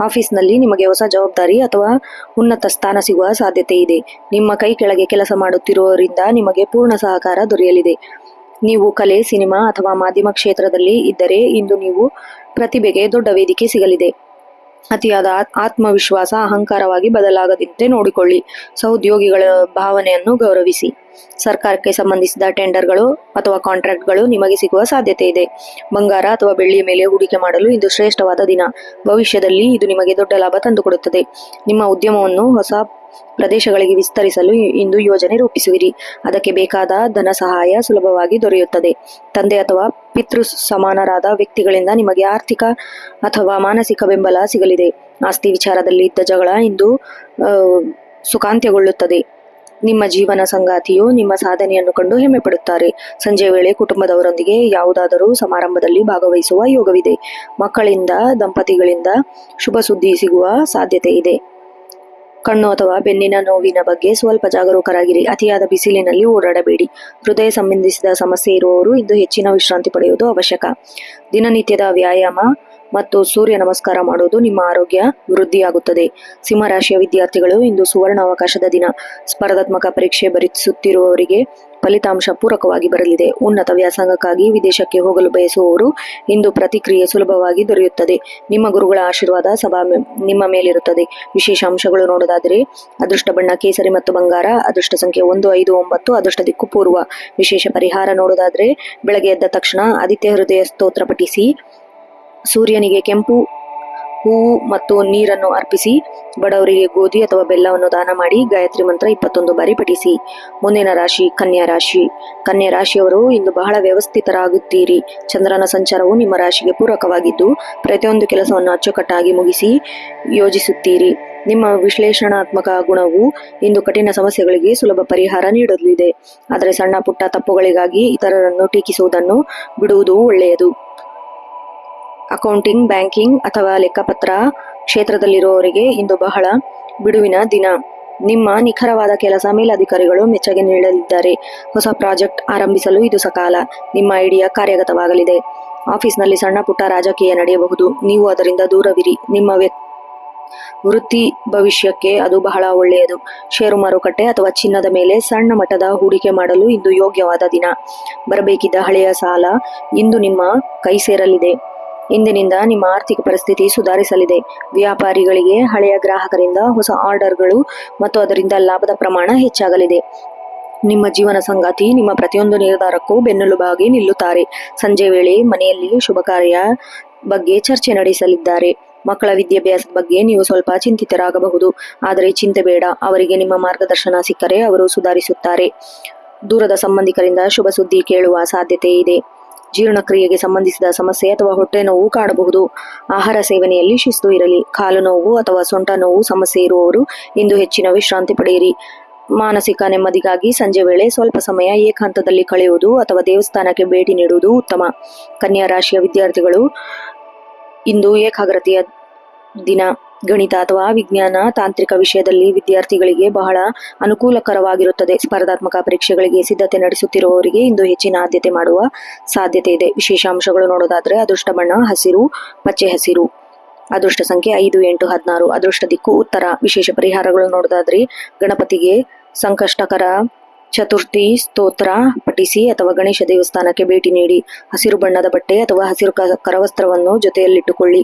Speaker 1: ಆಫೀಸ್ನಲ್ಲಿ ನಿಮಗೆ ಹೊಸ ಜವಾಬ್ದಾರಿ ಅಥವಾ ಉನ್ನತ ಸ್ಥಾನ ಸಿಗುವ ಸಾಧ್ಯತೆ ಇದೆ. ನಿಮ್ಮ ಕೈ ಕೆಳಗೆ ಕೆಲಸ ಮಾಡುತ್ತಿರುವವರಿಂದ ನಿಮಗೆ ಪೂರ್ಣ ಸಹಕಾರ ದೊರೆಯಲಿದೆ. ನೀವು ಕಲೆ, ಸಿನಿಮಾ ಅಥವಾ ಮಾಧ್ಯಮ ಕ್ಷೇತ್ರದಲ್ಲಿ ಇದ್ದರೆ ಇಂದು ನೀವು ಪ್ರತಿಭೆಗೆ ದೊಡ್ಡ ವೇದಿಕೆ ಸಿಗಲಿದೆ. ಅತಿಯಾದ ಆತ್ಮವಿಶ್ವಾಸ ಅಹಂಕಾರವಾಗಿ ಬದಲಾಗದಂತೆ ನೋಡಿಕೊಳ್ಳಿ. ಸಹೋದ್ಯೋಗಿಗಳ ಭಾವನೆಯನ್ನು ಗೌರವಿಸಿ. ಸರ್ಕಾರಕ್ಕೆ ಸಂಬಂಧಿಸಿದ ಟೆಂಡರ್ಗಳು ಅಥವಾ ಕಾಂಟ್ರಾಕ್ಟ್ಗಳು ನಿಮಗೆ ಸಿಗುವ ಸಾಧ್ಯತೆ ಇದೆ. ಬಂಗಾರ ಅಥವಾ ಬೆಳ್ಳಿಯ ಮೇಲೆ ಹೂಡಿಕೆ ಮಾಡಲು ಇದು ಶ್ರೇಷ್ಠವಾದ ದಿನ. ಭವಿಷ್ಯದಲ್ಲಿ ಇದು ನಿಮಗೆ ದೊಡ್ಡ ಲಾಭ ತಂದುಕೊಡುತ್ತದೆ. ನಿಮ್ಮ ಉದ್ಯಮವನ್ನು ಹೊಸ ಪ್ರದೇಶಗಳಿಗೆ ವಿಸ್ತರಿಸಲು ಇಂದು ಯೋಜನೆ ರೂಪಿಸುವಿರಿ. ಅದಕ್ಕೆ ಬೇಕಾದ ಧನ ಸಹಾಯ ಸುಲಭವಾಗಿ ದೊರೆಯುತ್ತದೆ. ತಂದೆ ಅಥವಾ ಪಿತೃ ಸಮಾನರಾದ ವ್ಯಕ್ತಿಗಳಿಂದ ನಿಮಗೆ ಆರ್ಥಿಕ ಅಥವಾ ಮಾನಸಿಕ ಬೆಂಬಲ ಸಿಗಲಿದೆ. ಆಸ್ತಿ ವಿಚಾರದಲ್ಲಿ ಇದ್ದ ಜಗಳ ಇಂದು ಸುಖಾಂತ್ಯಗೊಳ್ಳುತ್ತದೆ. ನಿಮ್ಮ ಜೀವನ ಸಂಗಾತಿಯು ನಿಮ್ಮ ಸಾಧನೆಯನ್ನು ಕಂಡು ಹೆಮ್ಮೆ ಪಡುತ್ತಾರೆ. ಸಂಜೆ ವೇಳೆ ಕುಟುಂಬದವರೊಂದಿಗೆ ಯಾವುದಾದರೂ ಸಮಾರಂಭದಲ್ಲಿ ಭಾಗವಹಿಸುವ ಯೋಗವಿದೆ. ಮಕ್ಕಳಿಂದ ದಂಪತಿಗಳಿಂದ ಶುಭ ಸುದ್ದಿ ಸಿಗುವ ಸಾಧ್ಯತೆ ಇದೆ. ಕಣ್ಣು ಅಥವಾ ಬೆನ್ನಿನ ನೋವಿನ ಬಗ್ಗೆ ಸ್ವಲ್ಪ ಜಾಗರೂಕರಾಗಿರಿ. ಅತಿಯಾದ ಬಿಸಿಲಿನಲ್ಲಿ ಓಡಾಡಬೇಡಿ. ಹೃದಯ ಸಂಬಂಧಿಸಿದ ಸಮಸ್ಯೆ ಇರುವವರು ಇಂದು ಹೆಚ್ಚಿನ ವಿಶ್ರಾಂತಿ ಪಡೆಯುವುದು ಅವಶ್ಯಕ. ದಿನನಿತ್ಯದ ವ್ಯಾಯಾಮ ಮತ್ತು ಸೂರ್ಯ ನಮಸ್ಕಾರ ಮಾಡುವುದು ನಿಮ್ಮ ಆರೋಗ್ಯ ವೃದ್ಧಿಯಾಗುತ್ತದೆ. ಸಿಂಹರಾಶಿಯ ವಿದ್ಯಾರ್ಥಿಗಳು ಇಂದು ಸುವರ್ಣ ಅವಕಾಶದ ದಿನ. ಸ್ಪರ್ಧಾತ್ಮಕ ಪರೀಕ್ಷೆ ಬರೆಸುತ್ತಿರುವವರಿಗೆ ಫಲಿತಾಂಶ ಪೂರಕವಾಗಿ ಬರಲಿದೆ. ಉನ್ನತ ವ್ಯಾಸಂಗಕ್ಕಾಗಿ ವಿದೇಶಕ್ಕೆ ಹೋಗಲು ಬಯಸುವವರು ಇಂದು ಪ್ರತಿಕ್ರಿಯೆ ಸುಲಭವಾಗಿ ದೊರೆಯುತ್ತದೆ. ನಿಮ್ಮ ಗುರುಗಳ ಆಶೀರ್ವಾದ ನಿಮ್ಮ ಮೇಲಿರುತ್ತದೆ. ವಿಶೇಷಾಂಶಗಳು ನೋಡೋದಾದರೆ ಅದೃಷ್ಟ ಬಣ್ಣ ಕೇಸರಿ ಮತ್ತು ಬಂಗಾರ, ಅದೃಷ್ಟ ಸಂಖ್ಯೆ 1, 5, 9, ಅದೃಷ್ಟ ದಿಕ್ಕು ಪೂರ್ವ. ವಿಶೇಷ ಪರಿಹಾರ ನೋಡೋದಾದ್ರೆ ಬೆಳಗ್ಗೆ ಎದ್ದ ತಕ್ಷಣ ಆದಿತ್ಯ ಹೃದಯ ಸ್ತೋತ್ರ ಪಠಿಸಿ, ಸೂರ್ಯನಿಗೆ ಕೆಂಪು ಹೂವು ಮತ್ತು ನೀರನ್ನು ಅರ್ಪಿಸಿ, ಬಡವರಿಗೆ ಗೋಧಿ ಅಥವಾ ಬೆಲ್ಲವನ್ನು ದಾನ ಮಾಡಿ, ಗಾಯತ್ರಿ ಮಂತ್ರ 21 ಬಾರಿ ಪಠಿಸಿ. ಮುಂದಿನ ರಾಶಿ ಕನ್ಯಾ ರಾಶಿ. ಕನ್ಯಾ ರಾಶಿಯವರು ಇಂದು ಬಹಳ ವ್ಯವಸ್ಥಿತರಾಗುತ್ತೀರಿ. ಚಂದ್ರನ ಸಂಚಾರವು ನಿಮ್ಮ ರಾಶಿಗೆ ಪೂರಕವಾಗಿದ್ದು ಪ್ರತಿಯೊಂದು ಕೆಲಸವನ್ನು ಅಚ್ಚುಕಟ್ಟಾಗಿ ಮುಗಿಸಿ ಯೋಜಿಸುತ್ತೀರಿ. ನಿಮ್ಮ ವಿಶ್ಲೇಷಣಾತ್ಮಕ ಗುಣವು ಇಂದು ಕಠಿಣ ಸಮಸ್ಯೆಗಳಿಗೆ ಸುಲಭ ಪರಿಹಾರ ನೀಡಲಿದೆ. ಆದರೆ ಸಣ್ಣ ಪುಟ್ಟ ತಪ್ಪುಗಳಿಗಾಗಿ ಇತರರನ್ನು ಟೀಕಿಸುವುದನ್ನು ಬಿಡುವುದು ಒಳ್ಳೆಯದು. ಅಕೌಂಟಿಂಗ್, ಬ್ಯಾಂಕಿಂಗ್ ಅಥವಾ ಲೆಕ್ಕಪತ್ರ ಕ್ಷೇತ್ರದಲ್ಲಿರುವವರಿಗೆ ಇಂದು ಬಹಳ ಬಿಡುವಿನ ದಿನ. ನಿಮ್ಮ ನಿಖರವಾದ ಕೆಲಸ ಮೇಲಧಿಕಾರಿಗಳು ಮೆಚ್ಚುಗೆ ನೀಡಲಿದ್ದಾರೆ. ಹೊಸ ಪ್ರಾಜೆಕ್ಟ್ ಆರಂಭಿಸಲು ಇದು ಸಕಾಲ. ನಿಮ್ಮ ಐಡಿಯಾ ಕಾರ್ಯಗತವಾಗಲಿದೆ. ಆಫೀಸ್ನಲ್ಲಿ ಸಣ್ಣ ಪುಟ್ಟ ರಾಜಕೀಯ ನಡೆಯಬಹುದು. ನೀವು ಅದರಿಂದ ದೂರವಿರಿ. ನಿಮ್ಮ ವೃತ್ತಿ ಭವಿಷ್ಯಕ್ಕೆ ಅದು ಬಹಳ ಒಳ್ಳೆಯದು. ಷೇರು ಮಾರುಕಟ್ಟೆ ಅಥವಾ ಚಿನ್ನದ ಮೇಲೆ ಸಣ್ಣ ಮಟ್ಟದ ಹೂಡಿಕೆ ಮಾಡಲು ಇಂದು ಯೋಗ್ಯವಾದ ದಿನ. ಬರಬೇಕಿದ್ದ ಹಳೆಯ ಸಾಲ ಇಂದು ನಿಮ್ಮ ಕೈ ಸೇರಲಿದೆ. ಇಂದಿನಿಂದ ನಿಮ್ಮ ಆರ್ಥಿಕ ಪರಿಸ್ಥಿತಿ ಸುಧಾರಿಸಲಿದೆ. ವ್ಯಾಪಾರಿಗಳಿಗೆ ಹಳೆಯ ಗ್ರಾಹಕರಿಂದ ಹೊಸ ಆರ್ಡರ್ಗಳು ಮತ್ತು ಅದರಿಂದ ಲಾಭದ ಪ್ರಮಾಣ ಹೆಚ್ಚಾಗಲಿದೆ. ನಿಮ್ಮ ಜೀವನ ಸಂಗಾತಿ ನಿಮ್ಮ ಪ್ರತಿಯೊಂದು ನಿರ್ಧಾರಕ್ಕೂ ಬೆನ್ನೆಲುಬಾಗಿ ನಿಲ್ಲುತ್ತಾರೆ. ಸಂಜೆ ವೇಳೆ ಮನೆಯಲ್ಲಿ ಶುಭ ಕಾರ್ಯ ಬಗ್ಗೆ ಚರ್ಚೆ ನಡೆಸಲಿದ್ದಾರೆ. ಮಕ್ಕಳ ವಿದ್ಯಾಭ್ಯಾಸದ ಬಗ್ಗೆ ನೀವು ಸ್ವಲ್ಪ ಚಿಂತಿತರಾಗಬಹುದು. ಆದರೆ ಚಿಂತೆ ಬೇಡ. ಅವರಿಗೆ ನಿಮ್ಮ ಮಾರ್ಗದರ್ಶನ ಸಿಕ್ಕರೆ ಅವರು ಸುಧಾರಿಸುತ್ತಾರೆ. ದೂರದ ಸಂಬಂಧಿಕರಿಂದ ಶುಭ ಸುದ್ದಿ ಕೇಳುವ ಸಾಧ್ಯತೆ ಇದೆ. ಜೀರ್ಣಕ್ರಿಯೆಗೆ ಸಂಬಂಧಿಸಿದ ಸಮಸ್ಯೆ ಅಥವಾ ಹೊಟ್ಟೆ ನೋವು ಕಾಣಬಹುದು. ಆಹಾರ ಸೇವನೆಯಲ್ಲಿ ಶಿಸ್ತು ಇರಲಿ. ಕಾಲು ನೋವು ಅಥವಾ ಸೊಂಟ ನೋವು ಸಮಸ್ಯೆ ಇರುವವರು ಇಂದು ಹೆಚ್ಚಿನ ವಿಶ್ರಾಂತಿ ಪಡೆಯಿರಿ. ಮಾನಸಿಕ ನೆಮ್ಮದಿಗಾಗಿ ಸಂಜೆ ವೇಳೆ ಸ್ವಲ್ಪ ಸಮಯ ಏಕಾಂತದಲ್ಲಿ ಕಳೆಯುವುದು ಅಥವಾ ದೇವಸ್ಥಾನಕ್ಕೆ ಭೇಟಿ ನೀಡುವುದು ಉತ್ತಮ. ಕನ್ಯಾ ರಾಶಿಯ ವಿದ್ಯಾರ್ಥಿಗಳು ಇಂದು ಏಕಾಗ್ರತೆಯ ದಿನ. ಗಣಿತ ಅಥವಾ ವಿಜ್ಞಾನ ತಾಂತ್ರಿಕ ವಿಷಯದಲ್ಲಿ ವಿದ್ಯಾರ್ಥಿಗಳಿಗೆ ಬಹಳ ಅನುಕೂಲಕರವಾಗಿರುತ್ತದೆ. ಸ್ಪರ್ಧಾತ್ಮಕ ಪರೀಕ್ಷೆಗಳಿಗೆ ಸಿದ್ಧತೆ ನಡೆಸುತ್ತಿರುವವರಿಗೆ ಇಂದು ಹೆಚ್ಚಿನ ಆದ್ಯತೆ ಮಾಡುವ ಸಾಧ್ಯತೆ ಇದೆ. ವಿಶೇಷಾಂಶಗಳು ನೋಡೋದಾದ್ರೆ ಅದೃಷ್ಟ ಬಣ್ಣ ಹಸಿರು, ಪಚ್ಚೆ ಹಸಿರು, ಅದೃಷ್ಟ ಸಂಖ್ಯೆ 5, 8, 16, ಅದೃಷ್ಟ ದಿಕ್ಕು ಉತ್ತರ. ವಿಶೇಷ ಪರಿಹಾರಗಳು ನೋಡೋದಾದ್ರೆ ಗಣಪತಿಗೆ ಸಂಕಷ್ಟಕರ ಚತುರ್ಥಿ ಸ್ತೋತ್ರ ಪಠಿಸಿ ಅಥವಾ ಗಣೇಶ ದೇವಸ್ಥಾನಕ್ಕೆ ಭೇಟಿ ನೀಡಿ. ಹಸಿರು ಬಣ್ಣದ ಬಟ್ಟೆ ಅಥವಾ ಹಸಿರು ಕರವಸ್ತ್ರವನ್ನು ಜೊತೆಯಲ್ಲಿಟ್ಟುಕೊಳ್ಳಿ.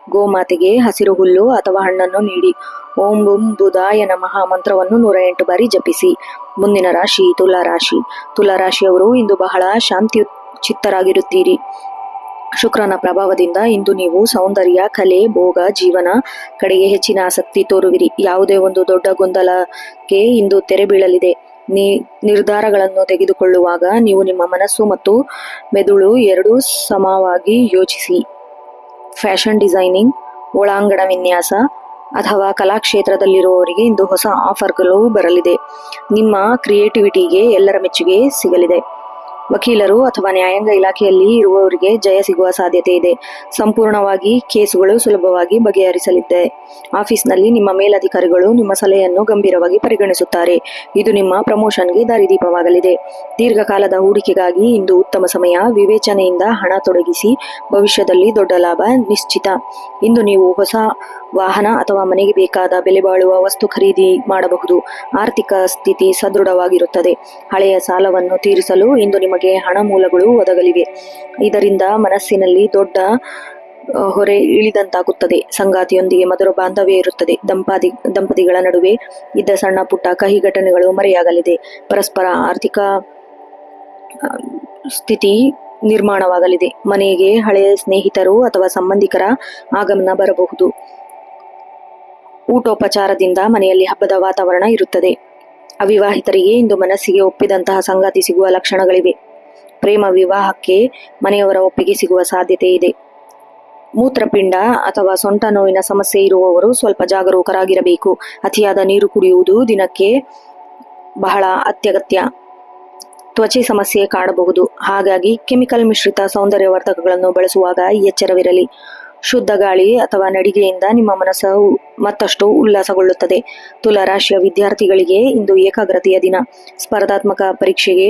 Speaker 1: ಗೋಮಾತೆಗೆ ಹಸಿರು ಹುಲ್ಲು ಅಥವಾ ಹಣ್ಣನ್ನು ನೀಡಿ. ಓಂ ಬುಂ ಬುಧಾಯ ನಮಃ ಮಂತ್ರವನ್ನು 108 ಬಾರಿ ಜಪಿಸಿ. ಮುಂದಿನ ರಾಶಿ ತುಲಾ ರಾಶಿ. ತುಲಾ ರಾಶಿಯವರು ಇಂದು ಬಹಳ ಶಾಂತಿ ಚಿತ್ತರಾಗಿರುತ್ತೀರಿ. ಶುಕ್ರನ ಪ್ರಭಾವದಿಂದ ಇಂದು ನೀವು ಸೌಂದರ್ಯ, ಕಲೆ, ಭೋಗ, ಜೀವನ ಕಡೆಗೆ ಹೆಚ್ಚಿನ ಆಸಕ್ತಿ ತೋರುವಿರಿ. ಯಾವುದೇ ಒಂದು ದೊಡ್ಡ ಗೊಂದಲಕ್ಕೆ ಇಂದು ತೆರೆ ಬೀಳಲಿದೆ. ನಿರ್ಧಾರಗಳನ್ನು ತೆಗೆದುಕೊಳ್ಳುವಾಗ ನೀವು ನಿಮ್ಮ ಮನಸ್ಸು ಮತ್ತು ಮೆದುಳು ಎರಡೂ ಸಮವಾಗಿ ಯೋಚಿಸಿ. ಫ್ಯಾಷನ್ ಡಿಸೈನಿಂಗ್, ಒಳಾಂಗಣ ವಿನ್ಯಾಸ ಅಥವಾ ಕಲಾಕ್ಷೇತ್ರದಲ್ಲಿರುವವರಿಗೆ ಇಂದು ಹೊಸ ಆಫರ್ಗಳು ಬರಲಿದೆ. ನಿಮ್ಮ ಕ್ರಿಯೇಟಿವಿಟಿಗೆ ಎಲ್ಲರ ಮೆಚ್ಚುಗೆ ಸಿಗಲಿದೆ. ವಕೀಲರು ಅಥವಾ ನ್ಯಾಯಾಂಗ ಇಲಾಖೆಯಲ್ಲಿ ಇರುವವರಿಗೆ ಜಯ ಸಿಗುವ ಸಾಧ್ಯತೆ ಇದೆ. ಸಂಪೂರ್ಣವಾಗಿ ಕೇಸುಗಳು ಸುಲಭವಾಗಿ ಬಗೆಹರಿಸಲಿದೆ. ಆಫೀಸ್ನಲ್ಲಿ ನಿಮ್ಮ ಮೇಲಧಿಕಾರಿಗಳು ನಿಮ್ಮ ಸಲಹೆಯನ್ನು ಗಂಭೀರವಾಗಿ ಪರಿಗಣಿಸುತ್ತಾರೆ. ಇದು ನಿಮ್ಮ ಪ್ರಮೋಷನ್ಗೆ ದಾರಿದೀಪವಾಗಲಿದೆ. ದೀರ್ಘಕಾಲದ ಹೂಡಿಕೆಗಾಗಿ ಇಂದು ಉತ್ತಮ ಸಮಯ. ವಿವೇಚನೆಯಿಂದ ಹಣ ತೊಡಗಿಸಿ, ಭವಿಷ್ಯದಲ್ಲಿ ದೊಡ್ಡ ಲಾಭ ನಿಶ್ಚಿತ. ಇಂದು ನೀವು ಹೊಸ ವಾಹನ ಅಥವಾ ಮನೆಗೆ ಬೇಕಾದ ಬೆಲೆ ಬಾಳುವ ವಸ್ತು ಖರೀದಿ ಮಾಡಬಹುದು. ಆರ್ಥಿಕ ಸ್ಥಿತಿ ಸದೃಢವಾಗಿರುತ್ತದೆ. ಹಳೆಯ ಸಾಲವನ್ನು ತೀರಿಸಲು ಇಂದು ನಿಮಗೆ ಹಣ ಮೂಲಗಳು ಒದಗಲಿವೆ. ಇದರಿಂದ ಮನಸ್ಸಿನಲ್ಲಿ ದೊಡ್ಡ ಹೊರೆ ಇಳಿದಂತಾಗುತ್ತದೆ. ಸಂಗಾತಿಯೊಂದಿಗೆ ಮಧುರ ಬಾಂಧವ್ಯ ಇರುತ್ತದೆ. ದಂಪತಿಗಳ ನಡುವೆ ಇದ್ದ ಸಣ್ಣ ಪುಟ್ಟ ಕಹಿ ಘಟನೆಗಳು ಮರೆಯಾಗಲಿದೆ. ಪರಸ್ಪರ ಆರ್ಥಿಕ ಸ್ಥಿತಿ ನಿರ್ಮಾಣವಾಗಲಿದೆ. ಮನೆಗೆ ಹಳೆಯ ಸ್ನೇಹಿತರು ಅಥವಾ ಸಂಬಂಧಿಕರ ಆಗಮನ ಬರಬಹುದು. ಊಟೋಪಚಾರದಿಂದ ಮನೆಯಲ್ಲಿ ಹಬ್ಬದ ವಾತಾವರಣ ಇರುತ್ತದೆ. ಅವಿವಾಹಿತರಿಗೆ ಇಂದು ಮನಸ್ಸಿಗೆ ಒಪ್ಪಿದಂತಹ ಸಂಗಾತಿ ಸಿಗುವ ಲಕ್ಷಣಗಳಿವೆ. ಪ್ರೇಮ ವಿವಾಹಕ್ಕೆ ಮನೆಯವರ ಒಪ್ಪಿಗೆ ಸಿಗುವ ಸಾಧ್ಯತೆ ಇದೆ. ಮೂತ್ರಪಿಂಡ ಅಥವಾ ಸೊಂಟ ನೋವಿನ ಸಮಸ್ಯೆ ಇರುವವರು ಸ್ವಲ್ಪ ಜಾಗರೂಕರಾಗಿರಬೇಕು. ಅತಿಯಾದ ನೀರು ಕುಡಿಯುವುದು ದಿನಕ್ಕೆ ಬಹಳ ಅತ್ಯಗತ್ಯ. ತ್ವಚೆ ಸಮಸ್ಯೆ ಕಾಡಬಹುದು. ಹಾಗಾಗಿ ಕೆಮಿಕಲ್ ಮಿಶ್ರಿತ ಸೌಂದರ್ಯವರ್ಧಕಗಳನ್ನು ಬಳಸುವಾಗ ಎಚ್ಚರವಿರಲಿ. ಶುದ್ಧ ಗಾಳಿ ಅಥವಾ ನಡಿಗೆಯಿಂದ ನಿಮ್ಮ ಮನಸ್ಸು ಮತ್ತಷ್ಟು ಉಲ್ಲಾಸಗೊಳ್ಳುತ್ತದೆ. ತುಲಾ ರಾಶಿಯ ವಿದ್ಯಾರ್ಥಿಗಳಿಗೆ ಇಂದು ಏಕಾಗ್ರತೆಯ ದಿನ. ಸ್ಪರ್ಧಾತ್ಮಕ ಪರೀಕ್ಷೆಗೆ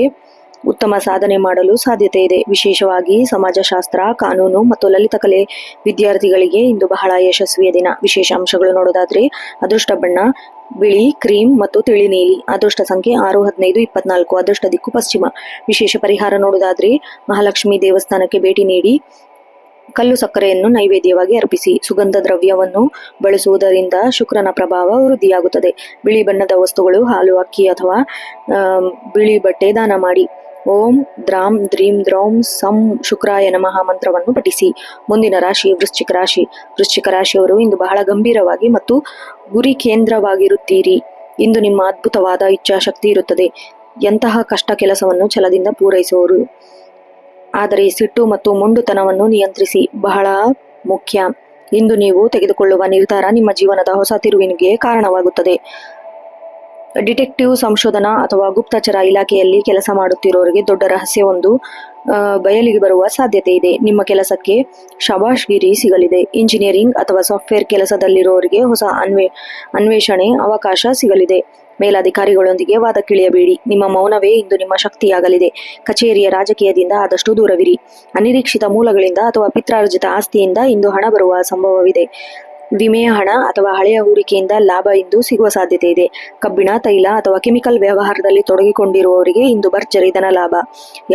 Speaker 1: ಉತ್ತಮ ಸಾಧನೆ ಮಾಡಲು ಸಾಧ್ಯತೆ ಇದೆ. ವಿಶೇಷವಾಗಿ ಸಮಾಜಶಾಸ್ತ್ರ, ಕಾನೂನು ಮತ್ತು ಲಲಿತಕಲೆ ವಿದ್ಯಾರ್ಥಿಗಳಿಗೆ ಇಂದು ಬಹಳ ಯಶಸ್ವಿಯ ದಿನ. ವಿಶೇಷ ಅಂಶಗಳು ನೋಡೋದಾದ್ರೆ ಅದೃಷ್ಟ ಬಣ್ಣ ಬಿಳಿ, ಕ್ರೀಮ್ ಮತ್ತು ತಿಳಿ ನೀಲಿ. ಅದೃಷ್ಟ ಸಂಖ್ಯೆ 6, 15, 24. ಅದೃಷ್ಟ ದಿಕ್ಕು ಪಶ್ಚಿಮ. ವಿಶೇಷ ಪರಿಹಾರ ನೋಡೋದಾದ್ರೆ ಮಹಾಲಕ್ಷ್ಮಿ ದೇವಸ್ಥಾನಕ್ಕೆ ಭೇಟಿ ನೀಡಿ ಕಲ್ಲು ಸಕ್ಕರೆಯನ್ನು ನೈವೇದ್ಯವಾಗಿ ಅರ್ಪಿಸಿ. ಸುಗಂಧ ದ್ರವ್ಯವನ್ನು ಬಳಸುವುದರಿಂದ ಶುಕ್ರನ ಪ್ರಭಾವ ವೃದ್ಧಿಯಾಗುತ್ತದೆ. ಬಿಳಿ ಬಣ್ಣದ ವಸ್ತುಗಳು, ಹಾಲು, ಅಕ್ಕಿ ಅಥವಾ ಬಿಳಿ ಬಟ್ಟೆ ದಾನ ಮಾಡಿ. ಓಂ ದ್ರಾಂ ದ್ರೀಂ ದ್ರೌಂ ಸಂ ಶುಕ್ರಾಯ ನಮಃ ಮಂತ್ರವನ್ನು ಪಠಿಸಿ. ಮುಂದಿನ ರಾಶಿ ವೃಶ್ಚಿಕ ರಾಶಿ. ವೃಶ್ಚಿಕ ರಾಶಿಯವರು ಇಂದು ಬಹಳ ಗಂಭೀರವಾಗಿ ಮತ್ತು ಗುರಿ ಕೇಂದ್ರವಾಗಿರುತ್ತೀರಿ. ಇಂದು ನಿಮ್ಮ ಅದ್ಭುತವಾದ ಇಚ್ಛಾಶಕ್ತಿ ಇರುತ್ತದೆ. ಎಂತಹ ಕಷ್ಟ ಕೆಲಸವನ್ನು ಛಲದಿಂದ ಪೂರೈಸುವರು. ಆದರೆ ಸಿಟ್ಟು ಮತ್ತು ಮೊಂಡುತನವನ್ನು ನಿಯಂತ್ರಿಸಿ, ಬಹಳ ಮುಖ್ಯ. ಇಂದು ನೀವು ತೆಗೆದುಕೊಳ್ಳುವ ನಿರ್ಧಾರ ನಿಮ್ಮ ಜೀವನದ ಹೊಸ ತಿರುವಿಗೆ ಕಾರಣವಾಗುತ್ತದೆ. ಡಿಟೆಕ್ಟಿವ್, ಸಂಶೋಧನಾ ಅಥವಾ ಗುಪ್ತಚರ ಇಲಾಖೆಯಲ್ಲಿ ಕೆಲಸ ಮಾಡುತ್ತಿರೋರಿಗೆ ದೊಡ್ಡ ರಹಸ್ಯವೊಂದು ಬಯಲಿಗೆ ಬರುವ ಸಾಧ್ಯತೆ ಇದೆ. ನಿಮ್ಮ ಕೆಲಸಕ್ಕೆ ಶಬಾಷ್ಗಿರಿ ಸಿಗಲಿದೆ. ಇಂಜಿನಿಯರಿಂಗ್ ಅಥವಾ ಸಾಫ್ಟ್ವೇರ್ ಕೆಲಸದಲ್ಲಿರೋರಿಗೆ ಹೊಸ ಅನ್ವೇಷಣೆ ಅವಕಾಶ ಸಿಗಲಿದೆ. ಮೇಲಧಿಕಾರಿಗಳೊಂದಿಗೆ ವಾದಕ್ಕಿಳಿಯಬೇಡಿ. ನಿಮ್ಮ ಮೌನವೇ ಇಂದು ನಿಮ್ಮ ಶಕ್ತಿಯಾಗಲಿದೆ. ಕಚೇರಿಯ ರಾಜಕೀಯದಿಂದ ಆದಷ್ಟು ದೂರವಿರಿ. ಅನಿರೀಕ್ಷಿತ ಮೂಲಗಳಿಂದ ಅಥವಾ ಪಿತ್ರಾರ್ಜಿತ ಆಸ್ತಿಯಿಂದ ಇಂದು ಹಣ ಬರುವ ಸಂಭವವಿದೆ. ವಿಮೆಯ ಹಣ ಅಥವಾ ಹಳೆಯ ಹೂಡಿಕೆಯಿಂದ ಲಾಭ ಇಂದು ಸಿಗುವ ಸಾಧ್ಯತೆ ಇದೆ. ಕಬ್ಬಿಣ, ತೈಲ ಅಥವಾ ಕೆಮಿಕಲ್ ವ್ಯವಹಾರದಲ್ಲಿ ತೊಡಗಿಕೊಂಡಿರುವವರಿಗೆ ಇಂದು ಭರ್ಜರಿ ಧನ ಲಾಭ.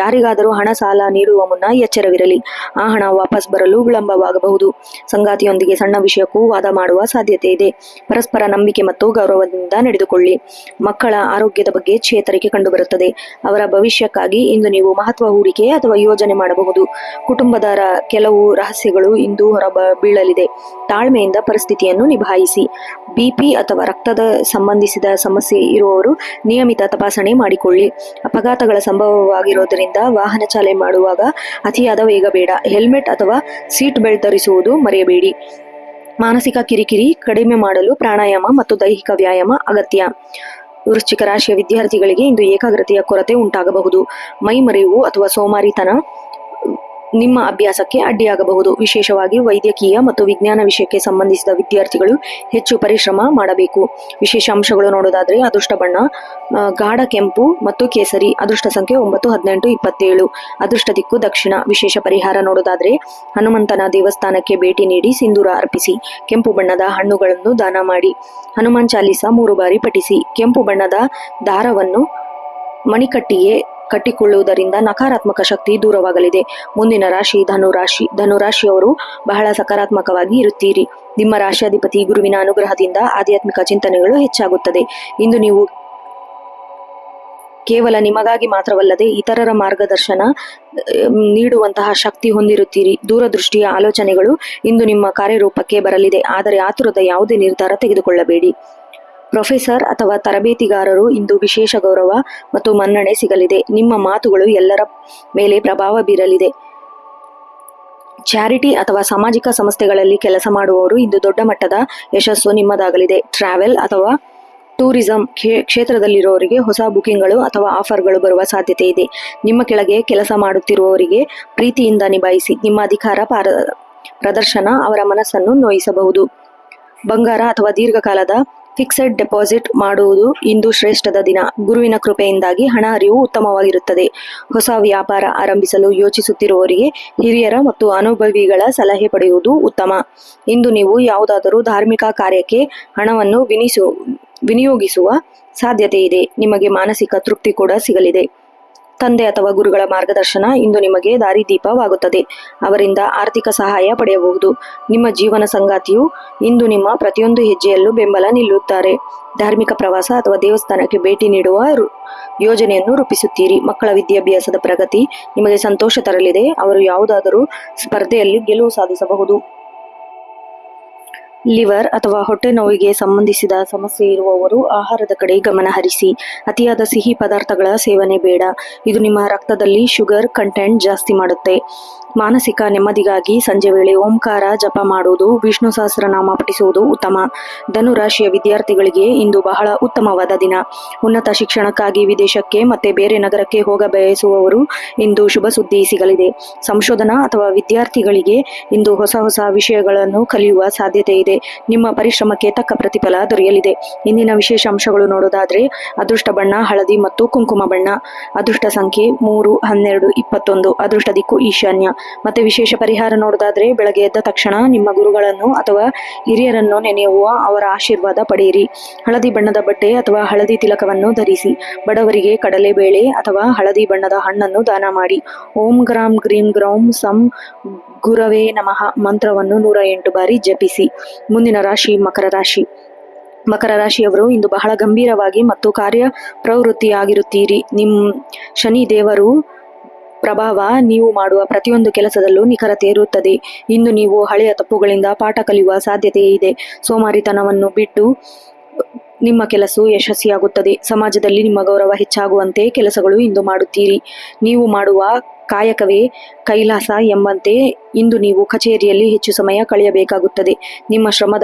Speaker 1: ಯಾರಿಗಾದರೂ ಹಣ ಸಾಲ ನೀಡುವ ಮುನ್ನ ಎಚ್ಚರವಿರಲಿ. ಆ ಹಣ ವಾಪಸ್ ಬರಲು ವಿಳಂಬವಾಗಬಹುದು. ಸಂಗಾತಿಯೊಂದಿಗೆ ಸಣ್ಣ ವಿಷಯಕ್ಕೂ ವಾದ ಮಾಡುವ ಸಾಧ್ಯತೆ ಇದೆ. ಪರಸ್ಪರ ನಂಬಿಕೆ ಮತ್ತು ಗೌರವದಿಂದ ನಡೆದುಕೊಳ್ಳಿ. ಮಕ್ಕಳ ಆರೋಗ್ಯದ ಬಗ್ಗೆ ಚೇತರಿಕೆ ಕಂಡುಬರುತ್ತದೆ. ಅವರ ಭವಿಷ್ಯಕ್ಕಾಗಿ ಇಂದು ನೀವು ಮಹತ್ವ ಹೂಡಿಕೆ ಅಥವಾ ಯೋಜನೆ ಮಾಡಬಹುದು. ಕುಟುಂಬದ ಕೆಲವು ರಹಸ್ಯಗಳು ಇಂದು ಬೀಳಲಿದೆ. ತಾಳ್ಮೆಯಿಂದ ಪರಿಸ್ಥಿತಿಯನ್ನು ನಿಭಾಯಿಸಿ. ಬಿಪಿ ಅಥವಾ ರಕ್ತದ ಸಂಬಂಧಿಸಿದ ಸಮಸ್ಯೆ ಇರುವವರು ನಿಯಮಿತ ತಪಾಸಣೆ ಮಾಡಿಕೊಳ್ಳಿ. ಅಪಘಾತಗಳ ಸಂಭವವಾಗಿರುವುದರಿಂದ ವಾಹನ ಚಾಲನೆ ಮಾಡುವಾಗ ಅತಿಯಾದ ವೇಗ ಬೇಡ. ಹೆಲ್ಮೆಟ್ ಅಥವಾ ಸೀಟ್ ಬೆಲ್ಟ್ ಧರಿಸುವುದು ಮರೆಯಬೇಡಿ. ಮಾನಸಿಕ ಕಿರಿಕಿರಿ ಕಡಿಮೆ ಮಾಡಲು ಪ್ರಾಣಾಯಾಮ ಮತ್ತು ದೈಹಿಕ ವ್ಯಾಯಾಮ ಅಗತ್ಯ. ವೃಶ್ಚಿಕ ರಾಶಿಯ ವಿದ್ಯಾರ್ಥಿಗಳಿಗೆ ಇಂದು ಏಕಾಗ್ರತೆಯ ಕೊರತೆ ಉಂಟಾಗಬಹುದು. ಮೈಮರೆವು ಅಥವಾ ಸೋಮಾರಿತನ ನಿಮ್ಮ ಅಭ್ಯಾಸಕ್ಕೆ ಅಡ್ಡಿಯಾಗಬಹುದು. ವಿಶೇಷವಾಗಿ ವೈದ್ಯಕೀಯ ಮತ್ತು ವಿಜ್ಞಾನ ವಿಷಯಕ್ಕೆ ಸಂಬಂಧಿಸಿದ ವಿದ್ಯಾರ್ಥಿಗಳು ಹೆಚ್ಚು ಪರಿಶ್ರಮ ಮಾಡಬೇಕು. ವಿಶೇಷ ಅಂಶಗಳು ನೋಡೋದಾದ್ರೆ ಅದೃಷ್ಟ ಬಣ್ಣ ಗಾಢ ಕೆಂಪು ಮತ್ತು ಕೇಸರಿ. ಅದೃಷ್ಟ ಸಂಖ್ಯೆ 9, 18, 27. ಅದೃಷ್ಟ ದಿಕ್ಕು ದಕ್ಷಿಣ. ವಿಶೇಷ ಪರಿಹಾರ ನೋಡೋದಾದ್ರೆ ಹನುಮಂತನ ದೇವಸ್ಥಾನಕ್ಕೆ ಭೇಟಿ ನೀಡಿ ಸಿಂಧೂರ ಅರ್ಪಿಸಿ. ಕೆಂಪು ಬಣ್ಣದ ಹಣ್ಣುಗಳನ್ನು ದಾನ ಮಾಡಿ. ಹನುಮಾನ್ ಚಾಲೀಸ 3 ಬಾರಿ ಪಠಿಸಿ. ಕೆಂಪು ಬಣ್ಣದ ದಾರವನ್ನು ಮಣಿಕಟ್ಟಿಗೆ ಕಟ್ಟಿಕೊಳ್ಳುವುದರಿಂದ ನಕಾರಾತ್ಮಕ ಶಕ್ತಿ ದೂರವಾಗಲಿದೆ. ಮುಂದಿನ ರಾಶಿ ಧನುರಾಶಿ. ಧನುರಾಶಿಯವರು ಬಹಳ ಸಕಾರಾತ್ಮಕವಾಗಿ ಇರುತ್ತೀರಿ. ನಿಮ್ಮ ರಾಶಿಯಾಧಿಪತಿ ಗುರುವಿನ ಅನುಗ್ರಹದಿಂದ ಆಧ್ಯಾತ್ಮಿಕ ಚಿಂತನೆಗಳು ಹೆಚ್ಚಾಗುತ್ತದೆ. ಇಂದು ನೀವು ಕೇವಲ ನಿಮಗಾಗಿ ಮಾತ್ರವಲ್ಲದೆ ಇತರರ ಮಾರ್ಗದರ್ಶನ ನೀಡುವಂತಹ ಶಕ್ತಿ ಹೊಂದಿರುತ್ತೀರಿ. ದೂರದೃಷ್ಟಿಯ ಆಲೋಚನೆಗಳು ಇಂದು ನಿಮ್ಮ ಕಾರ್ಯರೂಪಕ್ಕೆ ಬರಲಿದೆ, ಆದರೆ ಆತುರದ ಯಾವುದೇ ನಿರ್ಧಾರ ತೆಗೆದುಕೊಳ್ಳಬೇಡಿ. ಪ್ರೊಫೆಸರ್ ಅಥವಾ ತರಬೇತಿಗಾರರು ಇಂದು ವಿಶೇಷ ಗೌರವ ಮತ್ತು ಮನ್ನಣೆ ಸಿಗಲಿದೆ. ನಿಮ್ಮ ಮಾತುಗಳು ಎಲ್ಲರ ಮೇಲೆ ಪ್ರಭಾವ ಬೀರಲಿದೆ. ಚಾರಿಟಿ ಅಥವಾ ಸಾಮಾಜಿಕ ಸಂಸ್ಥೆಗಳಲ್ಲಿ ಕೆಲಸ ಮಾಡುವವರು ಇಂದು ದೊಡ್ಡ ಮಟ್ಟದ ಯಶಸ್ಸು ನಿಮ್ಮದಾಗಲಿದೆ. ಟ್ರಾವೆಲ್ ಅಥವಾ ಟೂರಿಸಂ ಕ್ಷೇತ್ರದಲ್ಲಿರುವವರಿಗೆ ಹೊಸ ಬುಕಿಂಗ್ಗಳು ಅಥವಾ ಆಫರ್ಗಳು ಬರುವ ಸಾಧ್ಯತೆ ಇದೆ. ನಿಮ್ಮ ಕೆಳಗೆ ಕೆಲಸ ಮಾಡುತ್ತಿರುವವರಿಗೆ ಪ್ರೀತಿಯಿಂದ ನಿಭಾಯಿಸಿ. ನಿಮ್ಮ ಅಧಿಕಾರ ಪ್ರದರ್ಶನ ಅವರ ಮನಸ್ಸನ್ನು ನೋಯಿಸಬಹುದು. ಬಂಗಾರ ಅಥವಾ ದೀರ್ಘಕಾಲದ ಫಿಕ್ಸೆಡ್ ಡೆಪಾಸಿಟ್ ಮಾಡುವುದು ಇಂದು ಶ್ರೇಷ್ಠದ ದಿನ. ಗುರುವಿನ ಕೃಪೆಯಿಂದಾಗಿ ಹಣ ಹರಿವು ಉತ್ತಮವಾಗಿರುತ್ತದೆ. ಹೊಸ ವ್ಯಾಪಾರ ಆರಂಭಿಸಲು ಯೋಚಿಸುತ್ತಿರುವವರಿಗೆ ಹಿರಿಯರ ಮತ್ತು ಅನುಭವಿಗಳ ಸಲಹೆ ಪಡೆಯುವುದು ಉತ್ತಮ. ಇಂದು ನೀವು ಯಾವುದಾದರೂ ಧಾರ್ಮಿಕ ಕಾರ್ಯಕ್ಕೆ ಹಣವನ್ನು ವಿನಿಯೋಗಿಸುವ ಸಾಧ್ಯತೆ ಇದೆ. ನಿಮಗೆ ಮಾನಸಿಕ ತೃಪ್ತಿ ಕೂಡ ಸಿಗಲಿದೆ. ತಂದೆ ಅಥವಾ ಗುರುಗಳ ಮಾರ್ಗದರ್ಶನ ಇಂದು ನಿಮಗೆ ದಾರಿದೀಪವಾಗುತ್ತದೆ. ಅವರಿಂದ ಆರ್ಥಿಕ ಸಹಾಯ ಪಡೆಯಬಹುದು. ನಿಮ್ಮ ಜೀವನ ಸಂಗಾತಿಯು ಇಂದು ನಿಮ್ಮ ಪ್ರತಿಯೊಂದು ಹೆಜ್ಜೆಯಲ್ಲೂ ಬೆಂಬಲ ನಿಲ್ಲುತ್ತಾರೆ. ಧಾರ್ಮಿಕ ಪ್ರವಾಸ ಅಥವಾ ದೇವಸ್ಥಾನಕ್ಕೆ ಭೇಟಿ ನೀಡುವ ಯೋಜನೆಯನ್ನು ರೂಪಿಸುತ್ತೀರಿ. ಮಕ್ಕಳ ವಿದ್ಯಾಭ್ಯಾಸದ ಪ್ರಗತಿ ನಿಮಗೆ ಸಂತೋಷ ತರಲಿದೆ. ಅವರು ಯಾವುದಾದರೂ ಸ್ಪರ್ಧೆಯಲ್ಲಿ ಗೆಲುವು ಸಾಧಿಸಬಹುದು. ಲಿವರ್ ಅಥವಾ ಹೊಟ್ಟೆ ನೋವಿಗೆ ಸಂಬಂಧಿಸಿದ ಸಮಸ್ಯೆ ಇರುವವರು ಆಹಾರದ ಕಡೆ ಗಮನ ಹರಿಸಿ. ಅತಿಯಾದ ಸಿಹಿ ಪದಾರ್ಥಗಳ ಸೇವನೆ ಬೇಡ. ಇದು ನಿಮ್ಮ ರಕ್ತದಲ್ಲಿ ಶುಗರ್ ಕಂಟೆಂಟ್ ಜಾಸ್ತಿ ಮಾಡುತ್ತೆ. ಮಾನಸಿಕ ನೆಮ್ಮದಿಗಾಗಿ ಸಂಜೆ ವೇಳೆ ಓಂಕಾರ ಜಪ ಮಾಡುವುದು, ವಿಷ್ಣು ಸಹಸ್ರನಾಮ ಪಠಿಸುವುದು ಉತ್ತಮ. ಧನುರಾಶಿಯ ವಿದ್ಯಾರ್ಥಿಗಳಿಗೆ ಇಂದು ಬಹಳ ಉತ್ತಮವಾದ ದಿನ. ಉನ್ನತ ಶಿಕ್ಷಣಕ್ಕಾಗಿ ವಿದೇಶಕ್ಕೆ ಮತ್ತೆ ಬೇರೆ ನಗರಕ್ಕೆ ಹೋಗ ಬಯಸುವವರು ಇಂದು ಶುಭ ಸುದ್ದಿ ಸಿಗಲಿದೆ. ಸಂಶೋಧನಾ ಅಥವಾ ವಿದ್ಯಾರ್ಥಿಗಳಿಗೆ ಇಂದು ಹೊಸ ವಿಷಯಗಳನ್ನು ಕಲಿಯುವ ಸಾಧ್ಯತೆ ಇದೆ. ನಿಮ್ಮ ಪರಿಶ್ರಮಕ್ಕೆ ತಕ್ಕ ಪ್ರತಿಫಲ ದೊರೆಯಲಿದೆ. ಇಂದಿನ ವಿಶೇಷ ಅಂಶಗಳು ನೋಡೋದಾದ್ರೆ, ಅದೃಷ್ಟ ಬಣ್ಣ ಹಳದಿ ಮತ್ತು ಕುಂಕುಮ ಬಣ್ಣ, ಅದೃಷ್ಟ ಸಂಖ್ಯೆ 3, 12, 21, ಅದೃಷ್ಟ ದಿಕ್ಕು ಈಶಾನ್ಯ. ಮತ್ತೆ ವಿಶೇಷ ಪರಿಹಾರ ನೋಡೋದಾದ್ರೆ, ಬೆಳಗ್ಗೆ ಎದ್ದ ತಕ್ಷಣ ನಿಮ್ಮ ಗುರುಗಳನ್ನು ಅಥವಾ ಹಿರಿಯರನ್ನು ನೆನೆಯುವ ಅವರ ಆಶೀರ್ವಾದ ಪಡೆಯಿರಿ. ಹಳದಿ ಬಣ್ಣದ ಬಟ್ಟೆ ಅಥವಾ ಹಳದಿ ತಿಲಕವನ್ನು ಧರಿಸಿ. ಬಡವರಿಗೆ ಕಡಲೆಬೇಳೆ ಅಥವಾ ಹಳದಿ ಬಣ್ಣದ ಹಣ್ಣನ್ನು ದಾನ ಮಾಡಿ. ಓಂ ಗ್ರಾಂ ಗ್ರೀಂ ಗ್ರೌಂ ಸಂ ಗುರವೇ ನಮಃ ಮಂತ್ರವನ್ನು 108 ಬಾರಿ ಜಪಿಸಿ. ಮುಂದಿನ ರಾಶಿ ಮಕರ ರಾಶಿ. ಮಕರ ರಾಶಿಯವರು ಇಂದು ಬಹಳ ಗಂಭೀರವಾಗಿ ಮತ್ತು ಕಾರ್ಯಪ್ರವೃತ್ತಿಯಾಗಿರುತ್ತೀರಿ. ಶನಿ ದೇವರು ಪ್ರಭಾವ ನೀವು ಮಾಡುವ ಪ್ರತಿಯೊಂದು ಕೆಲಸದಲ್ಲೂ ನಿಖರತೆ ಇರುತ್ತದೆ. ಇಂದು ನೀವು ಹಳೆಯ ತಪ್ಪುಗಳಿಂದ ಪಾಠ ಕಲಿಯುವ ಸಾಧ್ಯತೆ ಇದೆ. ಸೋಮಾರಿತನವನ್ನು ಬಿಟ್ಟು ನಿಮ್ಮ ಕೆಲಸವು ಯಶಸ್ವಿಯಾಗುತ್ತದೆ. ಸಮಾಜದಲ್ಲಿ ನಿಮ್ಮ ಗೌರವ ಹೆಚ್ಚಾಗುವಂತೆ ಕೆಲಸಗಳು ಇಂದು ಮಾಡುತ್ತೀರಿ. ನೀವು ಮಾಡುವ ಕಾಯಕವೇ ಕೈಲಾಸ ಎಂಬಂತೆ ಇಂದು ನೀವು ಕಚೇರಿಯಲ್ಲಿ ಹೆಚ್ಚು ಸಮಯ ಕಳೆಯಬೇಕಾಗುತ್ತದೆ. ನಿಮ್ಮ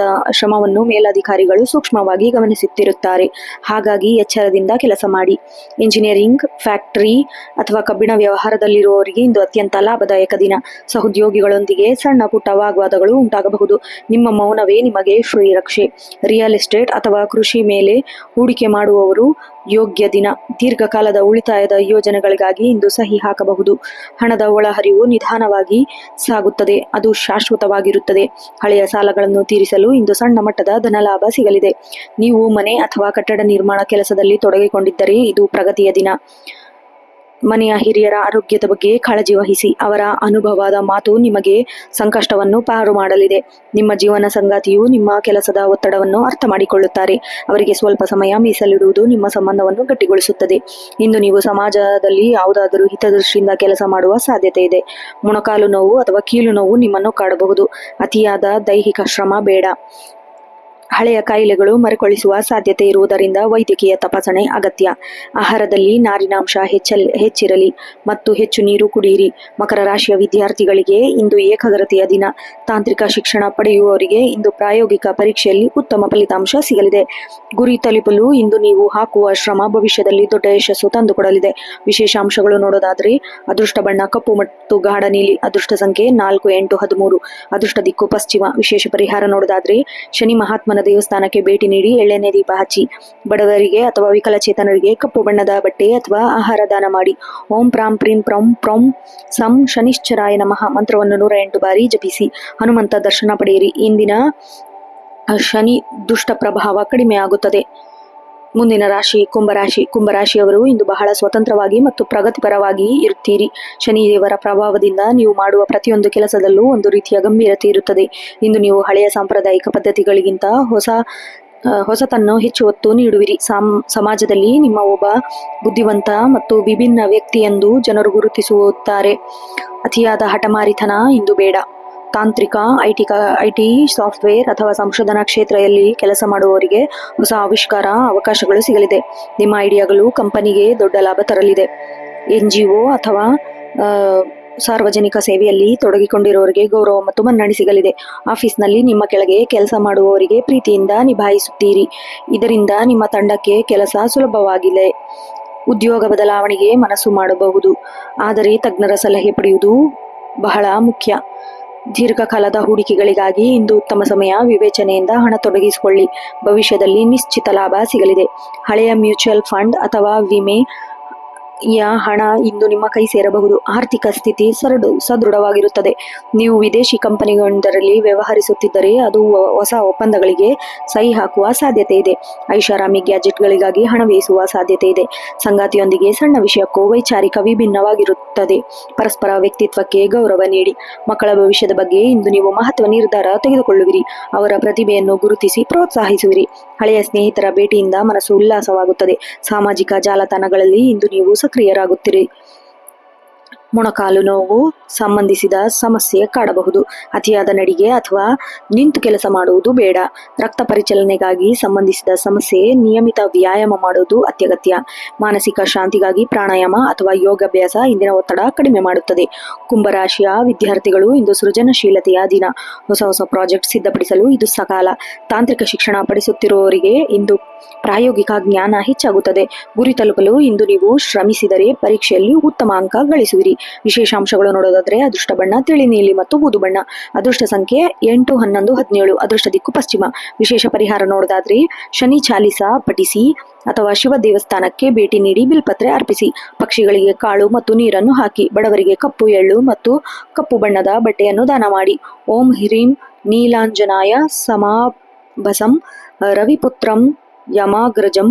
Speaker 1: ಶ್ರಮವನ್ನು ಮೇಲಧಿಕಾರಿಗಳು ಸೂಕ್ಷ್ಮವಾಗಿ ಗಮನಿಸುತ್ತಿರುತ್ತಾರೆ. ಹಾಗಾಗಿ ಎಚ್ಚರದಿಂದ ಕೆಲಸ ಮಾಡಿ. ಇಂಜಿನಿಯರಿಂಗ್, ಫ್ಯಾಕ್ಟರಿ ಅಥವಾ ಕಬ್ಬಿಣ ವ್ಯವಹಾರದಲ್ಲಿರುವವರಿಗೆ ಇಂದು ಅತ್ಯಂತ ಲಾಭದಾಯಕ ದಿನ. ಸಹೋದ್ಯೋಗಿಗಳೊಂದಿಗೆ ಸಣ್ಣ ಪುಟ್ಟ ವಾಗ್ವಾದಗಳು ಉಂಟಾಗಬಹುದು. ನಿಮ್ಮ ಮೌನವೇ ನಿಮಗೆ ಶ್ರೀರಕ್ಷೆ. ರಿಯಲ್ ಎಸ್ಟೇಟ್ ಅಥವಾ ಕೃಷಿ ಮೇಲೆ ಹೂಡಿಕೆ ಮಾಡುವವರು ಯೋಗ್ಯ ದಿನ. ದೀರ್ಘಕಾಲದ ಉಳಿತಾಯದ ಯೋಜನೆಗಳಿಗಾಗಿ ಇಂದು ಸಹಿ ಹಾಕಬಹುದು. ಹಣದ ಒಳಹರಿವು ನಿಧಾನವಾಗಿ ಸಾಗುತ್ತದೆ, ಅದು ಶಾಶ್ವತವಾಗಿರುತ್ತದೆ. ಹಳೆಯ ಸಾಲಗಳನ್ನು ತೀರಿಸಲು ಇಂದು ಸಣ್ಣ ಮಟ್ಟದ ಧನಲಾಭ ಸಿಗಲಿದೆ. ನೀವು ಮನೆ ಅಥವಾ ಕಟ್ಟಡ ನಿರ್ಮಾಣ ಕೆಲಸದಲ್ಲಿ ತೊಡಗಿಕೊಂಡಿದ್ದರೆ ಇದು ಪ್ರಗತಿಯ ದಿನ. ಮನೆಯ ಹಿರಿಯರ ಆರೋಗ್ಯದ ಬಗ್ಗೆ ಕಾಳಜಿ ವಹಿಸಿ. ಅವರ ಅನುಭವದ ಮಾತು ನಿಮಗೆ ಸಂಕಷ್ಟವನ್ನು ಪಾರು ಮಾಡಲಿದೆ. ನಿಮ್ಮ ಜೀವನ ಸಂಗಾತಿಯು ನಿಮ್ಮ ಕೆಲಸದ ಒತ್ತಡವನ್ನು ಅರ್ಥ ಮಾಡಿಕೊಳ್ಳುತ್ತಾರೆ. ಅವರಿಗೆ ಸ್ವಲ್ಪ ಸಮಯ ಮೀಸಲಿಡುವುದು ನಿಮ್ಮ ಸಂಬಂಧವನ್ನು ಗಟ್ಟಿಗೊಳಿಸುತ್ತದೆ. ಇಂದು ನೀವು ಸಮಾಜದಲ್ಲಿ ಯಾವುದಾದರೂ ಹಿತದೃಷ್ಟಿಯಿಂದ ಕೆಲಸ ಮಾಡುವ ಸಾಧ್ಯತೆ ಇದೆ. ಮೊಣಕಾಲು ನೋವು ಅಥವಾ ಕೀಲು ನೋವು ನಿಮ್ಮನ್ನು ಕಾಡಬಹುದು. ಅತಿಯಾದ ದೈಹಿಕ ಶ್ರಮ ಬೇಡ. ಹಳೆಯ ಕಾಯಿಲೆಗಳು ಮರುಕಳಿಸುವ ಸಾಧ್ಯತೆ ಇರುವುದರಿಂದ ವೈದ್ಯಕೀಯ ತಪಾಸಣೆ ಅಗತ್ಯ. ಆಹಾರದಲ್ಲಿ ನಾರಿನಾಂಶ ಹೆಚ್ಚಿರಲಿ ಮತ್ತು ಹೆಚ್ಚು ನೀರು ಕುಡಿಯಿರಿ. ಮಕರ ರಾಶಿಯ ವಿದ್ಯಾರ್ಥಿಗಳಿಗೆ ಇಂದು ಏಕಾಗ್ರತೆಯ ದಿನ. ತಾಂತ್ರಿಕ ಶಿಕ್ಷಣ ಪಡೆಯುವವರಿಗೆ ಇಂದು ಪ್ರಾಯೋಗಿಕ ಪರೀಕ್ಷೆಯಲ್ಲಿ ಉತ್ತಮ ಫಲಿತಾಂಶ ಸಿಗಲಿದೆ. ಗುರಿ ತಲುಪಲು ಇಂದು ನೀವು ಹಾಕುವ ಶ್ರಮ ಭವಿಷ್ಯದಲ್ಲಿ ದೊಡ್ಡ ಯಶಸ್ಸು ತಂದುಕೊಡಲಿದೆ. ವಿಶೇಷ ಅಂಶಗಳು ನೋಡೋದಾದ್ರೆ, ಅದೃಷ್ಟ ಬಣ್ಣ ಕಪ್ಪು ಮತ್ತು ಗಾಢ ನೀಲಿ, ಅದೃಷ್ಟ ಸಂಖ್ಯೆ 4, 8, 13, ಅದೃಷ್ಟ ದಿಕ್ಕು ಪಶ್ಚಿಮ. ವಿಶೇಷ ಪರಿಹಾರ ನೋಡೋದಾದ್ರೆ, ಶನಿ ಮಹಾತ್ಮನ ದೇವಸ್ಥಾನಕ್ಕೆ ಭೇಟಿ ನೀಡಿ ಎಳ್ಳೆಣ್ಣೆ ದೀಪ ಹಚ್ಚಿ. ಬಡವರಿಗೆ ಅಥವಾ ವಿಕಲಚೇತನರಿಗೆ ಕಪ್ಪು ಬಣ್ಣದ ಬಟ್ಟೆ ಅಥವಾ ಆಹಾರ ದಾನ ಮಾಡಿ. ಓಂ ಪ್ರಾಂ ಪ್ರೀಂ ಪ್ರಂ ಪ್ರಂ ಸಂ ಶನಿಶ್ಚರಾಯ ನಮಃ ಮಂತ್ರವನ್ನು 108 ಬಾರಿ ಜಪಿಸಿ. ಹನುಮಂತ ದರ್ಶನ ಪಡೆಯಿರಿ. ಇಂದಿನ ಶನಿ ದುಷ್ಟ ಪ್ರಭಾವ ಕಡಿಮೆ ಆಗುತ್ತದೆ. ಮುಂದಿನ ರಾಶಿ ಕುಂಭರಾಶಿ. ಕುಂಭರಾಶಿಯವರು ಇಂದು ಬಹಳ ಸ್ವತಂತ್ರವಾಗಿ ಮತ್ತು ಪ್ರಗತಿಪರವಾಗಿ ಇರುತ್ತೀರಿ. ಶನಿದೇವರ ಪ್ರಭಾವದಿಂದ ನೀವು ಮಾಡುವ ಪ್ರತಿಯೊಂದು ಕೆಲಸದಲ್ಲೂ ಒಂದು ರೀತಿಯ ಗಂಭೀರತೆ ಇರುತ್ತದೆ. ಇಂದು ನೀವು ಹಳೆಯ ಸಾಂಪ್ರದಾಯಿಕ ಪದ್ಧತಿಗಳಿಗಿಂತ ಹೊಸ ಹೊಸತನ್ನು ಹೆಚ್ಚು ಒತ್ತು ನೀಡುವಿರಿ. ಸಮಾಜದಲ್ಲಿ ನಿಮ್ಮ ಒಬ್ಬ ಬುದ್ಧಿವಂತ ಮತ್ತು ವಿಭಿನ್ನ ವ್ಯಕ್ತಿ ಎಂದು ಜನರು ಗುರುತಿಸುತ್ತಾರೆ. ಅತಿಯಾದ ಹಠಮಾರಿತನ ಇಂದು ಬೇಡ. ತಾಂತ್ರಿಕ, ಐಟಿ, ಸಾಫ್ಟ್ವೇರ್ ಅಥವಾ ಸಂಶೋಧನಾ ಕ್ಷೇತ್ರದಲ್ಲಿ ಕೆಲಸ ಮಾಡುವವರಿಗೆ ಹೊಸ ಆವಿಷ್ಕಾರ ಅವಕಾಶಗಳು ಸಿಗಲಿದೆ. ನಿಮ್ಮ ಐಡಿಯಾಗಳು ಕಂಪನಿಗೆ ದೊಡ್ಡ ಲಾಭ ತರಲಿದೆ. NGO ಅಥವಾ ಸಾರ್ವಜನಿಕ ಸೇವೆಯಲ್ಲಿ ತೊಡಗಿಕೊಂಡಿರುವವರಿಗೆ ಗೌರವ ಮತ್ತು ಮನ್ನಣೆ ಸಿಗಲಿದೆ. ಆಫೀಸ್ನಲ್ಲಿ ನಿಮ್ಮ ಕೆಳಗೆ ಕೆಲಸ ಮಾಡುವವರಿಗೆ ಪ್ರೀತಿಯಿಂದ ನಿಭಾಯಿಸುತ್ತೀರಿ. ಇದರಿಂದ ನಿಮ್ಮ ತಂಡಕ್ಕೆ ಕೆಲಸ ಸುಲಭವಾಗಿದೆ. ಉದ್ಯೋಗ ಬದಲಾವಣೆಗೆ ಮನಸ್ಸು ಮಾಡಬಹುದು, ಆದರೆ ತಜ್ಞರ ಸಲಹೆ ಪಡೆಯುವುದು ಬಹಳ ಮುಖ್ಯ. ದೀರ್ಘಕಾಲದ ಹೂಡಿಕೆಗಳಿಗಾಗಿ ಇಂದು ಉತ್ತಮ ಸಮಯ. ವಿವೇಚನೆಯಿಂದ ಹಣ ತೊಡಗಿಸಿಕೊಳ್ಳಿ. ಭವಿಷ್ಯದಲ್ಲಿ ನಿಶ್ಚಿತ ಲಾಭ ಸಿಗಲಿದೆ. ಹಳೆಯ ಮ್ಯೂಚುವಲ್ ಫಂಡ್ ಅಥವಾ ವಿಮೆ ಹಣ ಇಂದು ನಿಮ್ಮ ಕೈ ಸೇರಬಹುದು. ಆರ್ಥಿಕ ಸ್ಥಿತಿ ಸದೃಢವಾಗಿರುತ್ತದೆ. ನೀವು ವಿದೇಶಿ ಕಂಪನಿಯೊಂದರಲ್ಲಿ ವ್ಯವಹರಿಸುತ್ತಿದ್ದರೆ ಅದು ಹೊಸ ಒಪ್ಪಂದಗಳಿಗೆ ಸಹಿ ಹಾಕುವ ಸಾಧ್ಯತೆ ಇದೆ. ಐಷಾರಾಮಿ ಗ್ಯಾಜೆಟ್ಗಳಿಗಾಗಿ ಹಣ ವ್ಯಯಿಸುವ ಸಾಧ್ಯತೆ ಇದೆ. ಸಂಗಾತಿಯೊಂದಿಗೆ ಸಣ್ಣ ವಿಷಯಕ್ಕೂ ವೈಚಾರಿಕ ವಿಭಿನ್ನವಾಗಿರುತ್ತದೆ. ಪರಸ್ಪರ ವ್ಯಕ್ತಿತ್ವಕ್ಕೆ ಗೌರವ ನೀಡಿ. ಮಕ್ಕಳ ಭವಿಷ್ಯದ ಬಗ್ಗೆ ಇಂದು ನೀವು ಮಹತ್ವ ನಿರ್ಧಾರ ತೆಗೆದುಕೊಳ್ಳುವಿರಿ. ಅವರ ಪ್ರತಿಭೆಯನ್ನು ಗುರುತಿಸಿ ಪ್ರೋತ್ಸಾಹಿಸುವಿರಿ. ಹಳೆಯ ಸ್ನೇಹಿತರ ಭೇಟಿಯಿಂದ ಮನಸ್ಸು ಉಲ್ಲಾಸವಾಗುತ್ತದೆ. ಸಾಮಾಜಿಕ ಜಾಲತಾಣಗಳಲ್ಲಿ ಇಂದು ನೀವು ಸಕ್ರಿಯರಾಗುತ್ತೀರಿ. ಮೊಣಕಾಲು ನೋವು ಸಂಬಂಧಿಸಿದ ಸಮಸ್ಯೆ ಕಾಡಬಹುದು. ಅತಿಯಾದ ನಡಿಗೆ ಅಥವಾ ನಿಂತು ಕೆಲಸ ಮಾಡುವುದು ಬೇಡ. ರಕ್ತ ಪರಿಚಲನೆಗಾಗಿ ಸಂಬಂಧಿಸಿದ ಸಮಸ್ಯೆ. ನಿಯಮಿತ ವ್ಯಾಯಾಮ ಮಾಡುವುದು ಅತ್ಯಗತ್ಯ. ಮಾನಸಿಕ ಶಾಂತಿಗಾಗಿ ಪ್ರಾಣಾಯಾಮ ಅಥವಾ ಯೋಗಾಭ್ಯಾಸ ಇಂದಿನ ಒತ್ತಡ ಕಡಿಮೆ ಮಾಡುತ್ತದೆ. ಕುಂಭರಾಶಿಯ ವಿದ್ಯಾರ್ಥಿಗಳು ಇಂದು ಸೃಜನಶೀಲತೆಯ ದಿನ. ಹೊಸ ಪ್ರಾಜೆಕ್ಟ್ ಸಿದ್ಧಪಡಿಸಲು ಇದು ಸಕಾಲ. ತಾಂತ್ರಿಕ ಶಿಕ್ಷಣ ಪಡಿಸುತ್ತಿರುವವರಿಗೆ ಇಂದು ಪ್ರಾಯೋಗಿಕ ಜ್ಞಾನ ಹೆಚ್ಚಾಗುತ್ತದೆ. ಗುರಿ ತಲುಪಲು ಇಂದು ನೀವು ಶ್ರಮಿಸಿದರೆ ಪರೀಕ್ಷೆಯಲ್ಲಿ ಉತ್ತಮ ಅಂಕ ಗಳಿಸುವಿರಿ. ವಿಶೇಷಾಂಶಗಳು ನೋಡೋದಾದ್ರೆ ಅದೃಷ್ಟ ಬಣ್ಣ ತಿಳಿ ನೀಲಿ ಮತ್ತು ಬೂದು ಬಣ್ಣ. ಅದೃಷ್ಟ ಸಂಖ್ಯೆ 8, 11, 17. ಅದೃಷ್ಟ ದಿಕ್ಕು ಪಶ್ಚಿಮ. ವಿಶೇಷ ಪರಿಹಾರ ನೋಡೋದಾದ್ರೆ ಶನಿ ಚಾಲಿಸ ಪಠಿಸಿ ಅಥವಾ ಶಿವ ದೇವಸ್ಥಾನಕ್ಕೆ ಭೇಟಿ ನೀಡಿ ಬಿಲ್ಪತ್ರೆ ಅರ್ಪಿಸಿ. ಪಕ್ಷಿಗಳಿಗೆ ಕಾಳು ಮತ್ತು ನೀರನ್ನು ಹಾಕಿ. ಬಡವರಿಗೆ ಕಪ್ಪು ಎಳ್ಳು ಮತ್ತು ಕಪ್ಪು ಬಣ್ಣದ ಬಟ್ಟೆಯನ್ನು ದಾನ ಮಾಡಿ. ಓಂ ಹ್ರೀಂ ನೀಲಾಂಜನಾಯ ಸಮಾಭಸಂ ರವಿಪುತ್ರಂ ಯಮಾಗ್ರಜಂ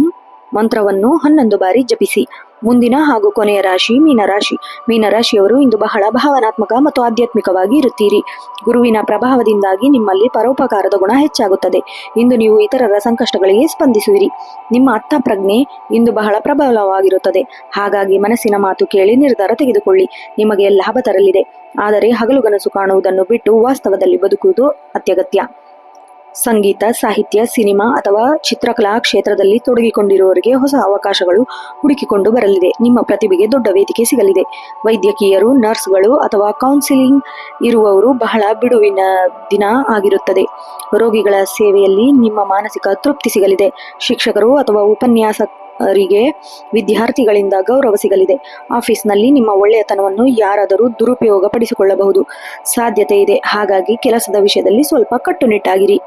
Speaker 1: ಮಂತ್ರವನ್ನು 11 ಬಾರಿ ಜಪಿಸಿ. ಮುಂದಿನ ಹಾಗೂ ಕೊನೆಯ ರಾಶಿ ಮೀನರಾಶಿ. ಮೀನರಾಶಿಯವರು ಇಂದು ಬಹಳ ಭಾವನಾತ್ಮಕ ಮತ್ತು ಆಧ್ಯಾತ್ಮಿಕವಾಗಿ ಇರುತ್ತೀರಿ. ಗುರುವಿನ ಪ್ರಭಾವದಿಂದಾಗಿ ನಿಮ್ಮಲ್ಲಿ ಪರೋಪಕಾರದ ಗುಣ ಹೆಚ್ಚಾಗುತ್ತದೆ. ಇಂದು ನೀವು ಇತರರ ಸಂಕಷ್ಟಗಳಿಗೆ ಸ್ಪಂದಿಸುವಿರಿ. ನಿಮ್ಮ ಅರ್ಥಪ್ರಜ್ಞೆ ಇಂದು ಬಹಳ ಪ್ರಬಲವಾಗಿರುತ್ತದೆ. ಹಾಗಾಗಿ ಮನಸ್ಸಿನ ಮಾತು ಕೇಳಿ ನಿರ್ಧಾರ ತೆಗೆದುಕೊಳ್ಳಿ. ನಿಮಗೆ ಲಾಭ ತರಲಿದೆ. ಆದರೆ ಹಗಲುಗನಸು ಕಾಣುವುದನ್ನು ಬಿಟ್ಟು ವಾಸ್ತವದಲ್ಲಿ ಬದುಕುವುದು ಅತ್ಯಗತ್ಯ. ಸಂಗೀತ, ಸಾಹಿತ್ಯ, ಸಿನಿಮಾ ಅಥವಾ ಚಿತ್ರಕಲಾ ಕ್ಷೇತ್ರದಲ್ಲಿ ತೊಡಗಿಕೊಂಡಿರುವವರಿಗೆ ಹೊಸ ಅವಕಾಶಗಳು ಹುಡುಕಿಕೊಂಡು ಬರಲಿದೆ. ನಿಮ್ಮ ಪ್ರತಿಭೆಗೆ ದೊಡ್ಡ ವೇದಿಕೆ ಸಿಗಲಿದೆ. ವೈದ್ಯಕೀಯರು, ನರ್ಸ್ಗಳು ಅಥವಾ ಕೌನ್ಸಿಲಿಂಗ್ ಇರುವವರು ಬಹಳ ಬಿಡುವಿನ ದಿನ ಆಗಿರುತ್ತದೆ. ರೋಗಿಗಳ ಸೇವೆಯಲ್ಲಿ ನಿಮ್ಮ ಮಾನಸಿಕ ತೃಪ್ತಿ ಸಿಗಲಿದೆ. ಶಿಕ್ಷಕರು ಅಥವಾ ಉಪನ್ಯಾಸಕರಿಗೆ ವಿದ್ಯಾರ್ಥಿಗಳಿಂದ ಗೌರವ ಸಿಗಲಿದೆ. ಆಫೀಸ್ನಲ್ಲಿ ನಿಮ್ಮ ಒಳ್ಳೆಯತನವನ್ನು ಯಾರಾದರೂ ದುರುಪಯೋಗ ಪಡಿಸಿಕೊಳ್ಳಬಹುದು ಸಾಧ್ಯತೆ ಇದೆ. ಹಾಗಾಗಿ ಕೆಲಸದ ವಿಷಯದಲ್ಲಿ ಸ್ವಲ್ಪ ಕಟ್ಟುನಿಟ್ಟಾಗಿರಿ.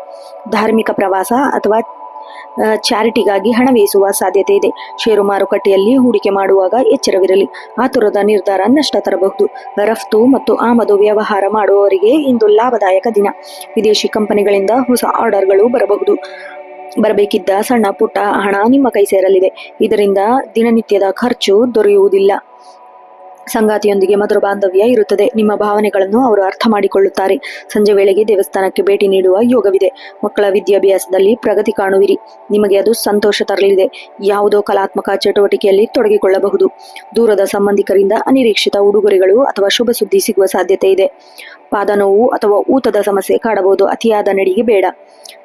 Speaker 1: ಧಾರ್ಮಿಕ ಪ್ರವಾಸ ಅಥವಾ ಚಾರಿಟಿಗಾಗಿ ಹಣ ವ್ಯಯಿಸುವ ಸಾಧ್ಯತೆ ಇದೆ. ಷೇರು ಮಾರುಕಟ್ಟೆಯಲ್ಲಿ ಹೂಡಿಕೆ ಮಾಡುವಾಗ ಎಚ್ಚರವಿರಲಿ. ಆತುರದ ನಿರ್ಧಾರ ನಷ್ಟ ತರಬಹುದು. ರಫ್ತು ಮತ್ತು ಆಮದು ವ್ಯವಹಾರ ಮಾಡುವವರಿಗೆ ಇಂದು ಲಾಭದಾಯಕ ದಿನ. ವಿದೇಶಿ ಕಂಪನಿಗಳಿಂದ ಹೊಸ ಆರ್ಡರ್ಗಳು ಬರಬೇಕಿದ್ದ ಸಣ್ಣ ಪುಟ್ಟ ಹಣ ನಿಮ್ಮ ಕೈ ಸೇರಲಿದೆ. ಇದರಿಂದ ದಿನನಿತ್ಯದ ಖರ್ಚು ದೊರೆಯುವುದಿಲ್ಲ. ಸಂಗಾತಿಯೊಂದಿಗೆ ಮಧುರ ಬಾಂಧವ್ಯ ಇರುತ್ತದೆ. ನಿಮ್ಮ ಭಾವನೆಗಳನ್ನು ಅವರು ಅರ್ಥ ಮಾಡಿಕೊಳ್ಳುತ್ತಾರೆ. ಸಂಜೆ ವೇಳೆಗೆ ದೇವಸ್ಥಾನಕ್ಕೆ ಭೇಟಿ ನೀಡುವ ಯೋಗವಿದೆ. ಮಕ್ಕಳ ವಿದ್ಯಾಭ್ಯಾಸದಲ್ಲಿ ಪ್ರಗತಿ ಕಾಣುವಿರಿ. ನಿಮಗೆ ಅದು ಸಂತೋಷ ತರಲಿದೆ. ಯಾವುದೋ ಕಲಾತ್ಮಕ ಚಟುವಟಿಕೆಯಲ್ಲಿ ತೊಡಗಿಕೊಳ್ಳಬಹುದು. ದೂರದ ಸಂಬಂಧಿಕರಿಂದ ಅನಿರೀಕ್ಷಿತ ಉಡುಗೊರೆಗಳು ಅಥವಾ ಶುಭ ಸುದ್ದಿ ಸಿಗುವ ಸಾಧ್ಯತೆ ಇದೆ. ಪಾದನೋವು ಅಥವಾ ಊತದ ಸಮಸ್ಯೆ ಕಾಡಬಹುದು. ಅತಿಯಾದ ನಡಿಗೆ ಬೇಡ.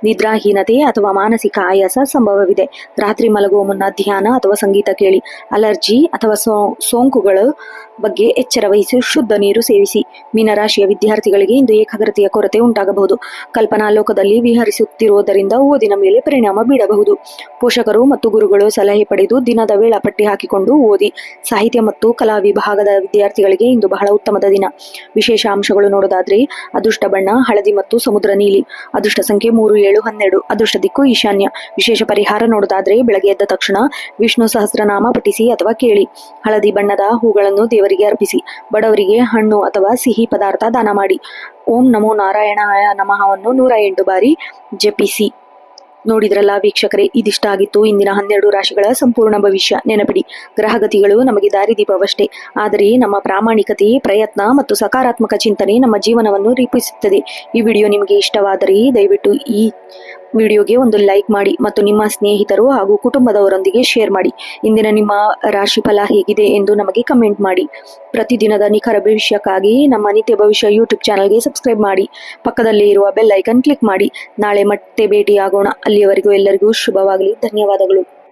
Speaker 1: ನಿದ್ರಾಹೀನತೆ ಅಥವಾ ಮಾನಸಿಕ ಆಯಾಸ ಸಂಭವವಿದೆ. ರಾತ್ರಿ ಮಲಗುವ ಮುನ್ನ ಧ್ಯಾನ ಅಥವಾ ಸಂಗೀತ ಕೇಳಿ. ಅಲರ್ಜಿ ಅಥವಾ ಸೋಂಕುಗಳ ಬಗ್ಗೆ ಎಚ್ಚರ ವಹಿಸಿ ಶುದ್ಧ ನೀರು ಸೇವಿಸಿ. ಮೀನರಾಶಿಯ ವಿದ್ಯಾರ್ಥಿಗಳಿಗೆ ಇಂದು ಏಕಾಗ್ರತೆಯ ಕೊರತೆ ಉಂಟಾಗಬಹುದು. ಕಲ್ಪನಾ ಲೋಕದಲ್ಲಿ ವಿಹರಿಸುತ್ತಿರುವುದರಿಂದ ಓದಿನ ಮೇಲೆ ಪರಿಣಾಮ ಬೀಳಬಹುದು. ಪೋಷಕರು ಮತ್ತು ಗುರುಗಳು ಸಲಹೆ ಪಡೆದು ದಿನದ ವೇಳಾಪಟ್ಟಿ ಹಾಕಿಕೊಂಡು ಓದಿ. ಸಾಹಿತ್ಯ ಮತ್ತು ಕಲಾ ವಿಭಾಗದ ವಿದ್ಯಾರ್ಥಿಗಳಿಗೆ ಇಂದು ಬಹಳ ಉತ್ತಮದ ದಿನ. ವಿಶೇಷ ಅಂಶಗಳು ನೋಡೋದಾದ್ರೆ ಅದೃಷ್ಟ ಬಣ್ಣ ಹಳದಿ ಮತ್ತು ಸಮುದ್ರ ನೀಲಿ. ಅದೃಷ್ಟ ಸಂಖ್ಯೆ 3, 7, 12. ಅದೃಷ್ಟ ದಿಕ್ಕು ಈಶಾನ್ಯ. ವಿಶೇಷ ಪರಿಹಾರ ನೋಡೋದಾದ್ರೆ ಬೆಳಗ್ಗೆ ಎದ್ದ ತಕ್ಷಣ ವಿಷ್ಣು ಸಹಸ್ರನಾಮ ಪಠಿಸಿ ಅಥವಾ ಕೇಳಿ. ಹಳದಿ ಬಣ್ಣದ ಹೂಗಳನ್ನು ದೇವರಿಗೆ ಅರ್ಪಿಸಿ. ಬಡವರಿಗೆ ಹಣ್ಣು ಅಥವಾ ಸಿಹಿ ಪದಾರ್ಥ ದಾನ ಮಾಡಿ. ಓಂ ನಮೋ ನಾರಾಯಣಾಯ ನಮಃವನ್ನು 108 ಬಾರಿ ಜಪಿಸಿ. ನೋಡಿದ್ರಲ್ಲ ವೀಕ್ಷಕರೇ, ಇದಿಷ್ಟ ಆಗಿತ್ತು ಇಂದಿನ 12 ರಾಶಿಗಳ ಸಂಪೂರ್ಣ ಭವಿಷ್ಯ. ನೆನಪಿಡಿ, ಗ್ರಹಗತಿಗಳು ನಮಗೆ ದಾರಿದೀಪವಷ್ಟೇ, ಆದರೆ ನಮ್ಮ ಪ್ರಾಮಾಣಿಕತೆ, ಪ್ರಯತ್ನ ಮತ್ತು ಸಕಾರಾತ್ಮಕ ಚಿಂತನೆ ನಮ್ಮ ಜೀವನವನ್ನು ರೂಪಿಸುತ್ತದೆ. ಈ ವಿಡಿಯೋ ನಿಮಗೆ ಇಷ್ಟವಾದರೆ ದಯವಿಟ್ಟು ಈ ವಿಡಿಯೋಗೆ ಒಂದು ಲೈಕ್ ಮಾಡಿ ಮತ್ತು ನಿಮ್ಮ ಸ್ನೇಹಿತರು ಹಾಗೂ ಕುಟುಂಬದವರೊಂದಿಗೆ ಶೇರ್ ಮಾಡಿ. ಇಂದಿನ ನಿಮ್ಮ ರಾಶಿ ಫಲ ಹೇಗಿದೆ ಎಂದು ನಮಗೆ ಕಮೆಂಟ್ ಮಾಡಿ. ಪ್ರತಿದಿನದ ನಿಖರ ಭವಿಷ್ಯಕ್ಕಾಗಿ ನಮ್ಮ ನಿತ್ಯ ಭವಿಷ್ಯ ಯೂಟ್ಯೂಬ್ ಚಾನಲ್ಗೆ ಸಬ್ಸ್ಕ್ರೈಬ್ ಮಾಡಿ. ಪಕ್ಕದಲ್ಲಿ ಇರುವ ಬೆಲ್ ಐಕನ್ ಕ್ಲಿಕ್ ಮಾಡಿ. ನಾಳೆ ಮತ್ತೆ ಭೇಟಿಯಾಗೋಣ. ಅಲ್ಲಿಯವರೆಗೂ ಎಲ್ಲರಿಗೂ ಶುಭವಾಗಲಿ. ಧನ್ಯವಾದಗಳು.